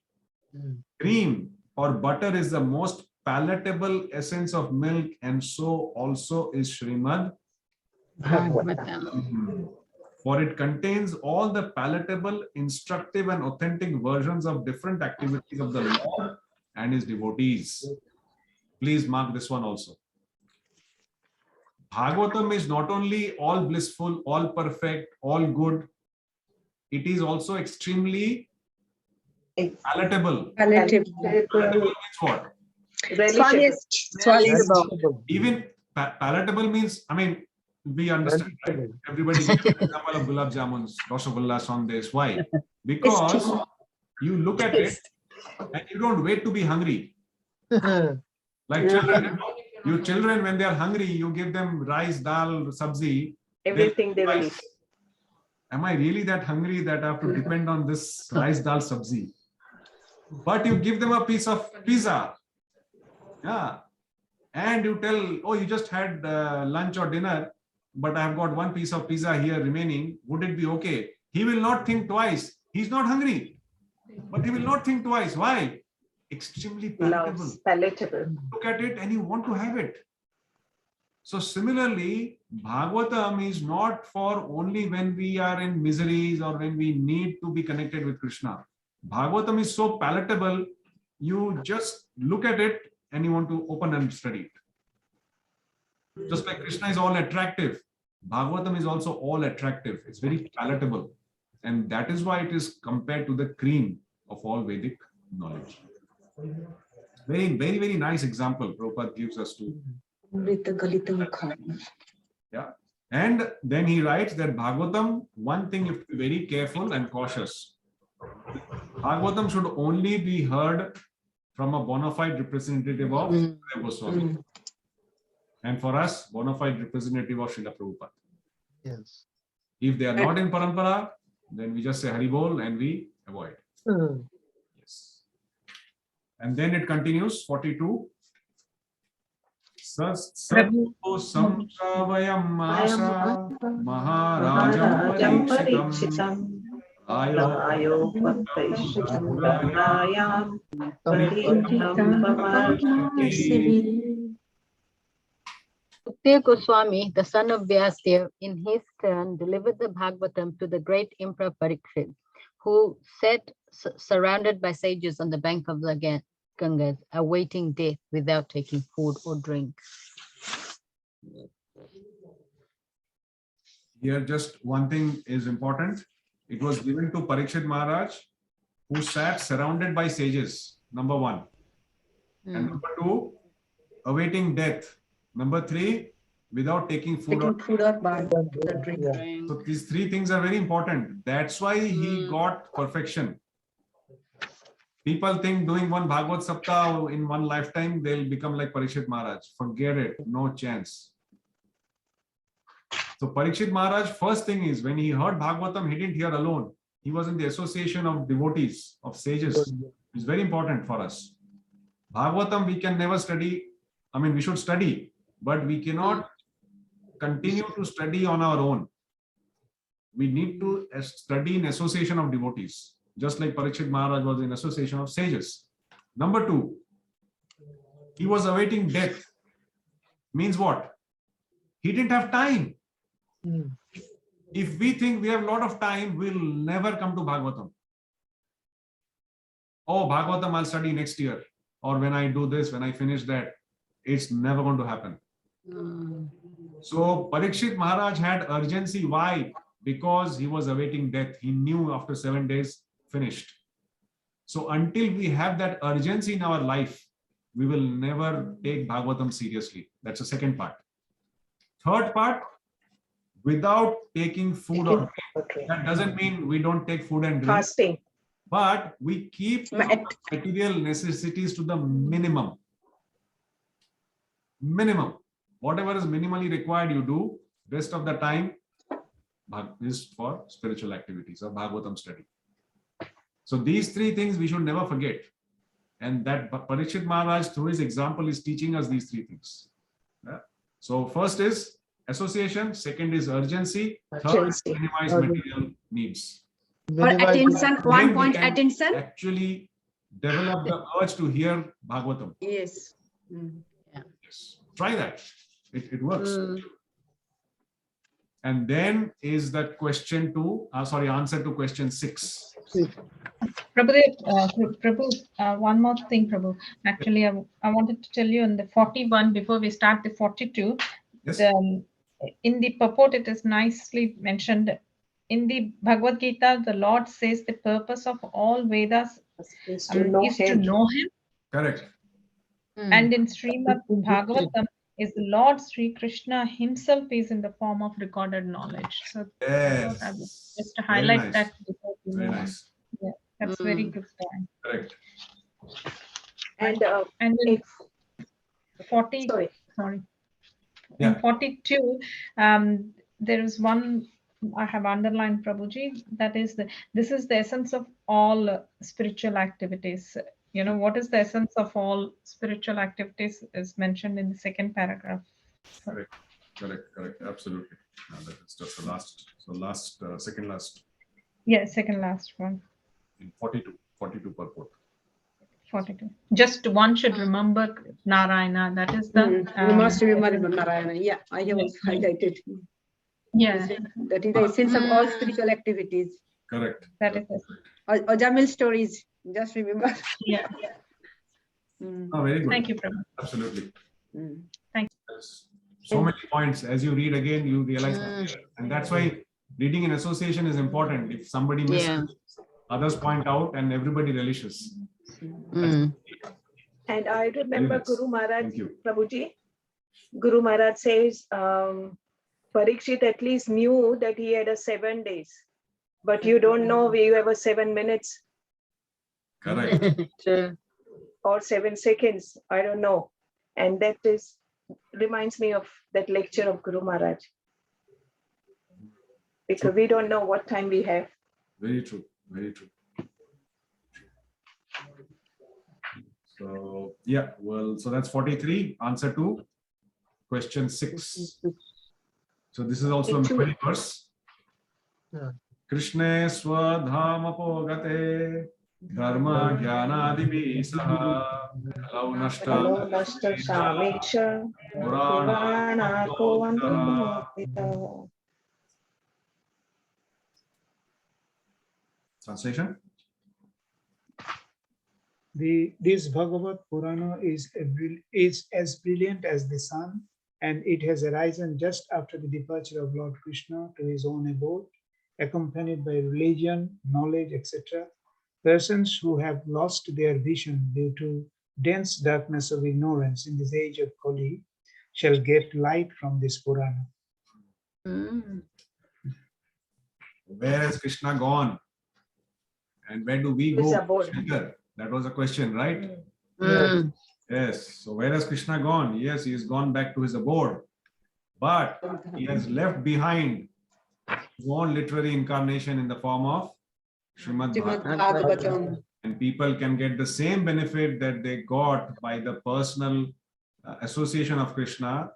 Cream or butter is the most palatable essence of milk, and so also is Srimad Bhagavatam. For it contains all the palatable, instructive, and authentic versions of different activities of the Lord and his devotees. Please mark this one also. Bhagavatam is not only all blissful, all perfect, all good, it is also extremely palatable. Palatable. Palatable means what? Relatable. Even palatable means, I mean, we understand, right? Everybody gives an example of gulab jamuns, rasgulla, sandesh. Why? Because you look at it and you don't wait to be hungry. Like children, you children, when they are hungry, you give them rice, dal, sabzi. Everything they will eat. Am I really that hungry that I have to depend on this rice, dal, sabzi? But you give them a piece of pizza. Yeah. And you tell, oh, you just had lunch or dinner, but I have got one piece of pizza here remaining. Would it be okay? He will not think twice. He's not hungry, but he will not think twice. Why? Extremely palatable. Look at it and you want to have it. So similarly, Bhagavatam is not for only when we are in miseries or when we need to be connected with Krishna. Bhagavatam is so palatable, you just look at it and you want to open and study it. Just like Krishna is all attractive, Bhagavatam is also all attractive. It's very palatable. And that is why it is compared to the cream of all Vedic knowledge. Very, very, very nice example Prabhupada gives us to. Yeah. And then he writes that Bhagavatam, one thing you have to be very careful and cautious. Bhagavatam should only be heard from a bona fide representative of Goswami. And for us, bona fide representative of Srila Prabhupada. Yes. If they are not in Parampara, then we just say Haribol and we avoid. Yes. And then it continues, 42. Sattu samshavayam asa maharajam parikshitam ayo Sukdev Goswami, the son of Vyasadeva, in his turn delivered the Bhagavatam to the great Emperor Parikshit, who sat surrounded by sages on the bank of the Ganges, awaiting death without taking food or drink. Here, just one thing is important. It was given to Parikshit Maharaj, who sat surrounded by sages, number one. And number two, awaiting death. Number three, without taking food or drink. So these three things are very important. That's why he got perfection. People think doing one Bhagavad Saptah in one lifetime, they'll become like Parikshit Maharaj. Forget it, no chance. So Parikshit Maharaj, first thing is, when he heard Bhagavatam, he didn't hear alone. He was in the association of devotees, of sages. It's very important for us. Bhagavatam, we can never study. I mean, we should study, but we cannot continue to study on our own. We need to study in association of devotees, just like Parikshit Maharaj was in association of sages. Number two, he was awaiting death. Means what? He didn't have time. If we think we have a lot of time, we'll never come to Bhagavatam. Oh, Bhagavatam, I'll study next year. Or when I do this, when I finish that, it's never going to happen. So Parikshit Maharaj had urgency. Why? Because he was awaiting death. He knew after 7 days, finished. So until we have that urgency in our life, we will never take Bhagavatam seriously. That's the second part. Third part, without taking food or drink. That doesn't mean we don't take food and drink. Fasting. But we keep material necessities to the minimum. Minimum. Whatever is minimally required, you do. Rest of the time, is for spiritual activities or Bhagavatam study. So these three things we should never forget. And that Parikshit Maharaj, through his example, is teaching us these three things. Yeah? So first is association, second is urgency, third is minimize material needs. Or attention, Then 1 we point can attention. actually develop the urge to hear Bhagavatam. Yes. Yes. Try that. It works. And then is that question answer to question 6. Prabhu, one more thing, Prabhu. Actually, I wanted to tell you in the 41, before we start the 42, Yes. In the purport, it is nicely mentioned. In the Bhagavad Gita, the Lord says the purpose of all Vedas is to know Him. Correct. And in Srimad Bhagavatam, is the Lord Sri Krishna himself is in the form of recorded knowledge. So Yes. I would just to highlight nice. that before we Very move on. nice. Yeah, that's very good point. Correct. And And in it's 40, sorry. In 42, there is one I have underlined, Prabhuji, that is this is the essence of all spiritual activities. You know, what is the essence of all spiritual activities is mentioned in the second paragraph. Correct. Absolutely. That is just the last. So second last. Yeah, second last one. In 42 purport. 42. Just one should remember Narayana. That is the. You must remember Narayana. Yeah, I have highlighted. Yeah. That is the essence of all spiritual activities. Correct. That is it. Or Jamil stories. Just remember. Yeah. Oh, very good. Thank you, Prabhu. Absolutely. Thank you. So many points. As you read again, you realize that. And that's why reading in association is important. If somebody misses, others point out and everybody relishes. And I remember Guru Maharaj, Prabhuji, Guru Maharaj says, Parikshit at least knew that he had 7 days, but you don't know you have 7 minutes. Correct. Or 7 seconds, I don't know. And that reminds me of that lecture of Guru Maharaj. Because we don't know what time we have. Very true. Very true. So, yeah, well, so that's 43. Answer to question 6. So this is also a memory verse. Krishna swadhama pogate dharma jnanadibhi saha kalau nashta shamesha purana kovantu. Translation. This Bhagavad Purana is as brilliant as the sun, and it has arisen just after the departure of Lord Krishna to his own abode, accompanied by religion, knowledge, etc. Persons who have lost their vision due to dense darkness of ignorance in this age of Kali shall get light from this Purana. Where has Krishna gone? And where do we go? That was a question, right? Yes. So where has Krishna gone? Yes, he has gone back to his abode. But he has left behind his own literary incarnation in the form of Srimad Bhagavatam. And people can get the same benefit that they got by the personal association of Krishna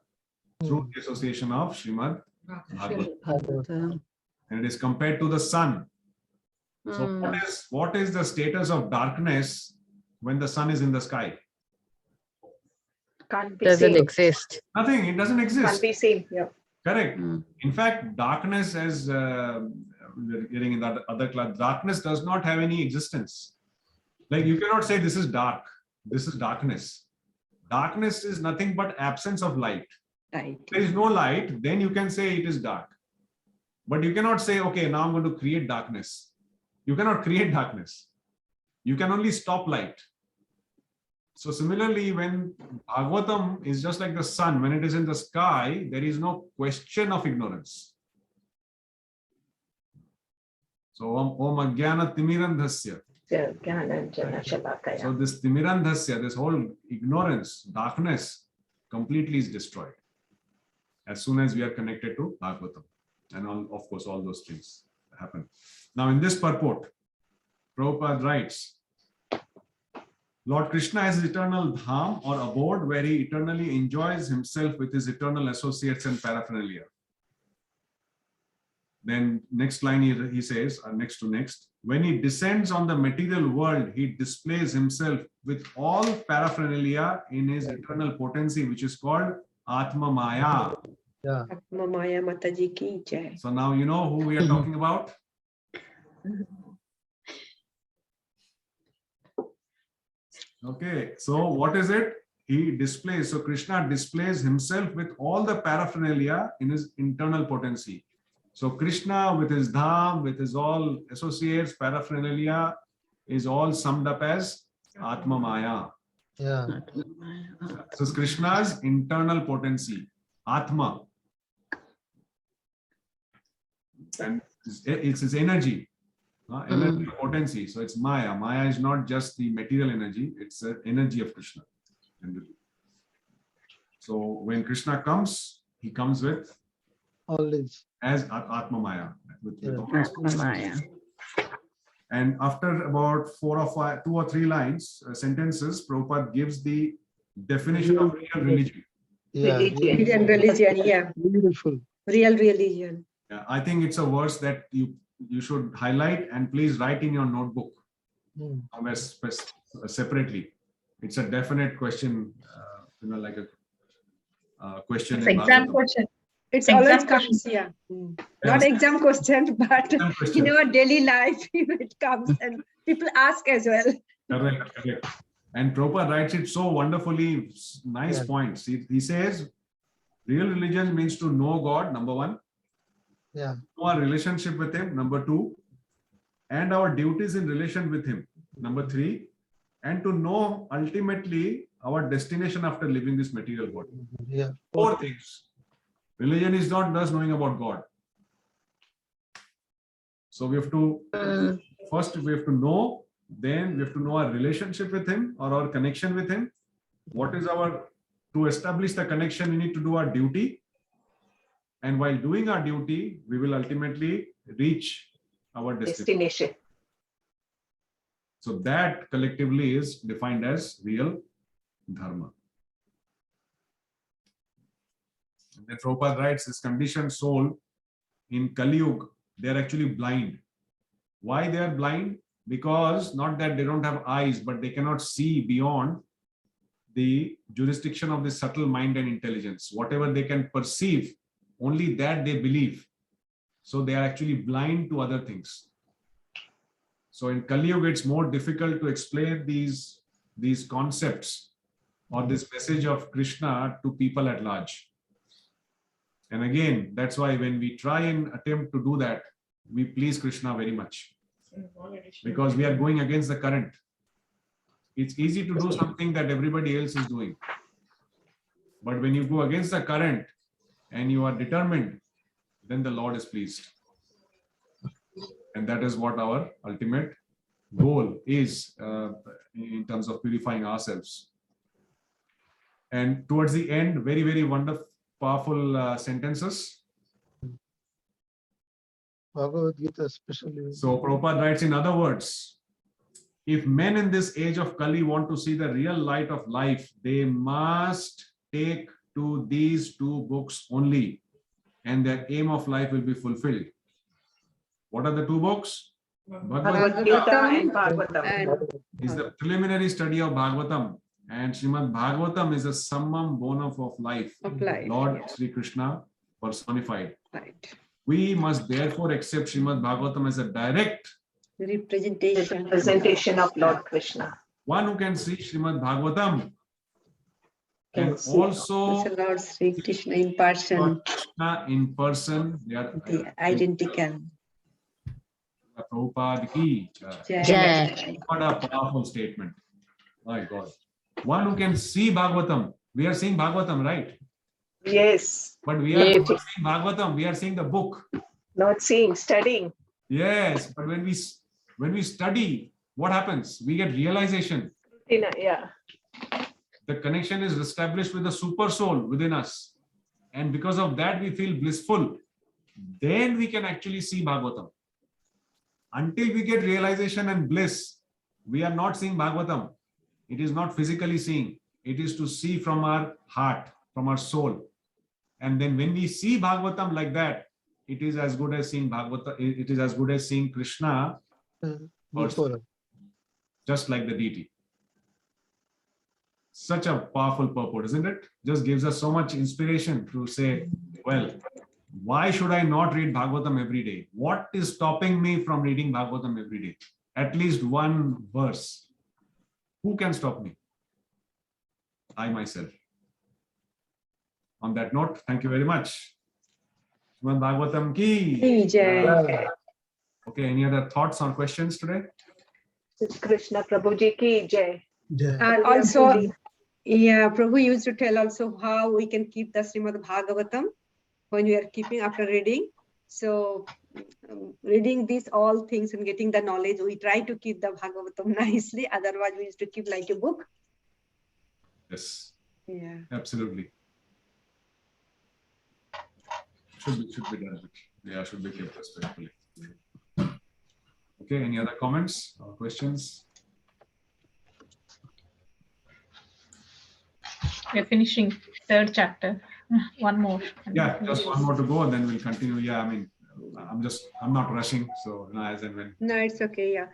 through the association of Srimad Bhagavatam. And it is compared to the sun. So what is the status of darkness when the sun is in the sky? Can't be Doesn't seen. exist. Nothing, it doesn't exist. Can't be seen. Yeah. Correct. In fact, darkness, as we were hearing in the other class, darkness does not have any existence. Like you cannot say this is dark, this is darkness. Darkness is nothing but absence of light. If there is no light, then you can say it is dark. But you cannot say, okay, now I'm going to create darkness. You cannot create darkness. You can only stop light. So similarly, when Bhagavatam is just like the sun, when it is in the sky, there is no question of ignorance. So Om Ajnana Timirandhasya. So this Timirandhasya, this whole ignorance, darkness, completely is destroyed as soon as we are connected to Bhagavatam. and of course, all those things happen. Now, in this purport, Prabhupada writes, Lord Krishna has his eternal dham or abode where he eternally enjoys himself with his eternal associates and paraphernalia. Then next line he says, next to next, when he descends on the material world, he displays himself with all paraphernalia in his eternal potency, which is called Atma Maya. Yeah. Atma Maya Mataji ki jai. So now you know who we are talking about. Okay, so what is it? He displays, so Krishna displays himself with all the paraphernalia in his internal potency. So Krishna with his dham, with his all associates, paraphernalia is all summed up as Atma Maya. Yeah. So it's Krishna's internal potency, Atma. And it's his energy. Energy potency. So it's Maya. Maya is not just the material energy, it's the energy of Krishna. So when Krishna comes, he comes with all this as Atma Maya. Atma Maya. And after about 4 or 5, 2 or 3 lines, sentences, Prabhupada gives the definition of real religion. Yeah. Real religion, yeah. Beautiful. Real religion. Yeah, I think it's a verse that you should highlight and please write in your notebook separately. It's a definite question, like a question. It's exam question. It's Exam always question. comes, yeah. Not exam question, but in our daily life, it comes and people ask as well. Correct, correct. And Prabhupada writes it so wonderfully, nice points. He says, real religion means to know God, number 1. Yeah. Know our relationship with him, number 2. And our duties in relation with him, number 3. And to know ultimately our destination after living this material body. Yeah. 4 things. Religion is not just knowing about God. So we have to, first we have to know, then we have to know our relationship with him or our connection with him. What is to establish the connection, we need to do our duty. And while doing our duty, we will ultimately reach our destination. So that collectively is defined as real dharma. And then Prabhupada writes, this conditioned soul in Kali Yuga, they are actually blind. Why they are blind? Because not that they don't have eyes, but they cannot see beyond the jurisdiction of the subtle mind and intelligence. Whatever they can perceive, only that they believe. So they are actually blind to other things. So in Kali Yuga, it's more difficult to explain these concepts or this message of Krishna to people at large. And again, that's why when we try and attempt to do that, we please Krishna very much. Because we are going against the current. It's easy to do something that everybody else is doing. But when you go against the current and you are determined, then the Lord is pleased. And that is what our ultimate goal is in terms of purifying ourselves. And towards the end, very, very wonderful, powerful sentences. Bhagavad Gita especially. So Prabhupada writes, in other words, if men in this age of Kali want to see the real light of life, they must take to these 2 books only, and their aim of life will be fulfilled. What are the 2 books? Bhagavad Gita and Bhagavatam. Is the preliminary study of Bhagavatam, and Srimad Bhagavatam is a summum bonum of life. Lord Sri Krishna personified. Right. We must therefore accept Srimad Bhagavatam as a direct representation of Lord Krishna. One who can see Srimad Bhagavatam can also Lord Sri Krishna in person. In person, they are identical. Prabhupada ki Jai. What a powerful statement. My God. One who can see Bhagavatam. We are seeing Bhagavatam, right? Yes. But we are not seeing Bhagavatam. We are seeing the book. Not seeing, studying. Yes. But when we study, what happens? We get realization. Yeah. The connection is established with the super soul within us. And because of that, we feel blissful. then we can actually see Bhagavatam. Until we get realization and bliss, we are not seeing Bhagavatam. It is not physically seeing. It is to see from our heart, from our soul. And then when we see Bhagavatam like that, it is as good as seeing Bhagavatam. It is as good as seeing Krishna, Before. just like the deity. Such a powerful purport, isn't it? Just gives us so much inspiration to say, well, why should I not read Bhagavatam every day? What is stopping me from reading Bhagavatam every day? At least one verse. Who can stop me? I myself. On that note, thank you very much. Srimad Bhagavatam ki jai. Okay, any other thoughts or questions today? Krishna Prabhuji ki jai. And also, yeah, Prabhu used to tell also how we can keep the Srimad Bhagavatam when we are keeping after reading. So reading these all things and getting the knowledge, we try to keep the Bhagavatam nicely. Otherwise, we used to keep like a book. Yes. Yeah. Absolutely. Should be done. Yeah, should be kept respectfully. Okay, any other comments or questions? We're finishing 3rd chapter. One more. Yeah, just one more to go, and then we'll continue. Yeah, I mean, I'm not rushing. So, as and when. No, it's okay. Yeah,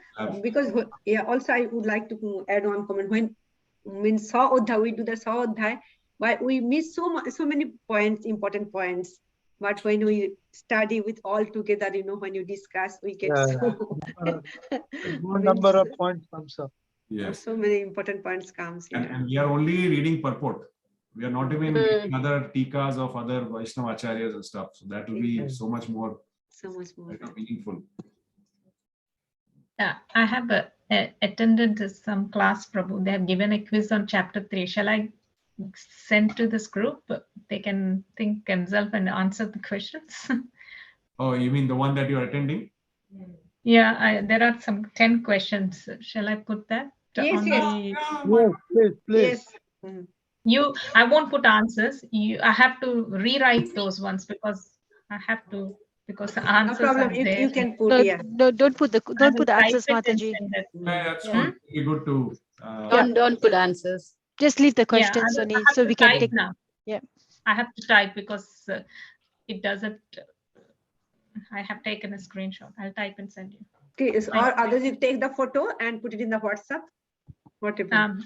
because yeah. Also, I would like to add one comment. When Sa Adhyay, we do the Sa Adhyay, but we miss so many points, important points. But when we study with all together, when you discuss, we get More number of points comes up. Yes. So many important points comes. Yeah. And we are only reading purport. We are not even reading other tikas of other Vaishnava acharyas and stuff. So that will be so much more meaningful. Yeah, I have attended some class, Prabhu. They have given a quiz on chapter 3. Shall I send to this group? They can think themselves and answer the questions. Oh, you mean the one that you're attending? Yeah, there are some 10 questions. Shall I put that? Yes, on yes. the... Please. Yes. I won't put answers. I have to rewrite those ones because the answers No problem. are there. You can put, No, don't put the answers, Mataji. That's good. Very good to. Don't put answers. Just leave the questions on it so we can take. Now. Yeah. I have to type because it doesn't. I have taken a screenshot. I'll type and send you. Okay, or others you take the photo and put it in the WhatsApp. Whatever.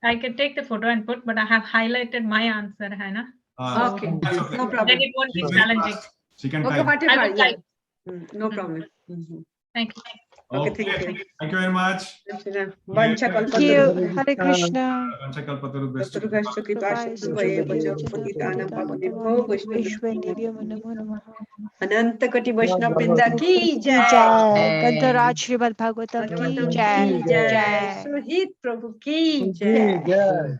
I can take the photo and put, but I have highlighted my answer, Hannah. Okay, no problem. Then it won't be challenging. She can Okay, type. whatever. I will type. No problem. Thank you. Okay, thank you. Thank you very much. Vancha Thank you. Hare Krishna. अनंत कोटि वैष्णव वृंदा की जय। गंधराज श्रीमद् भागवतम की जय। जय। सुहित प्रभु की जय।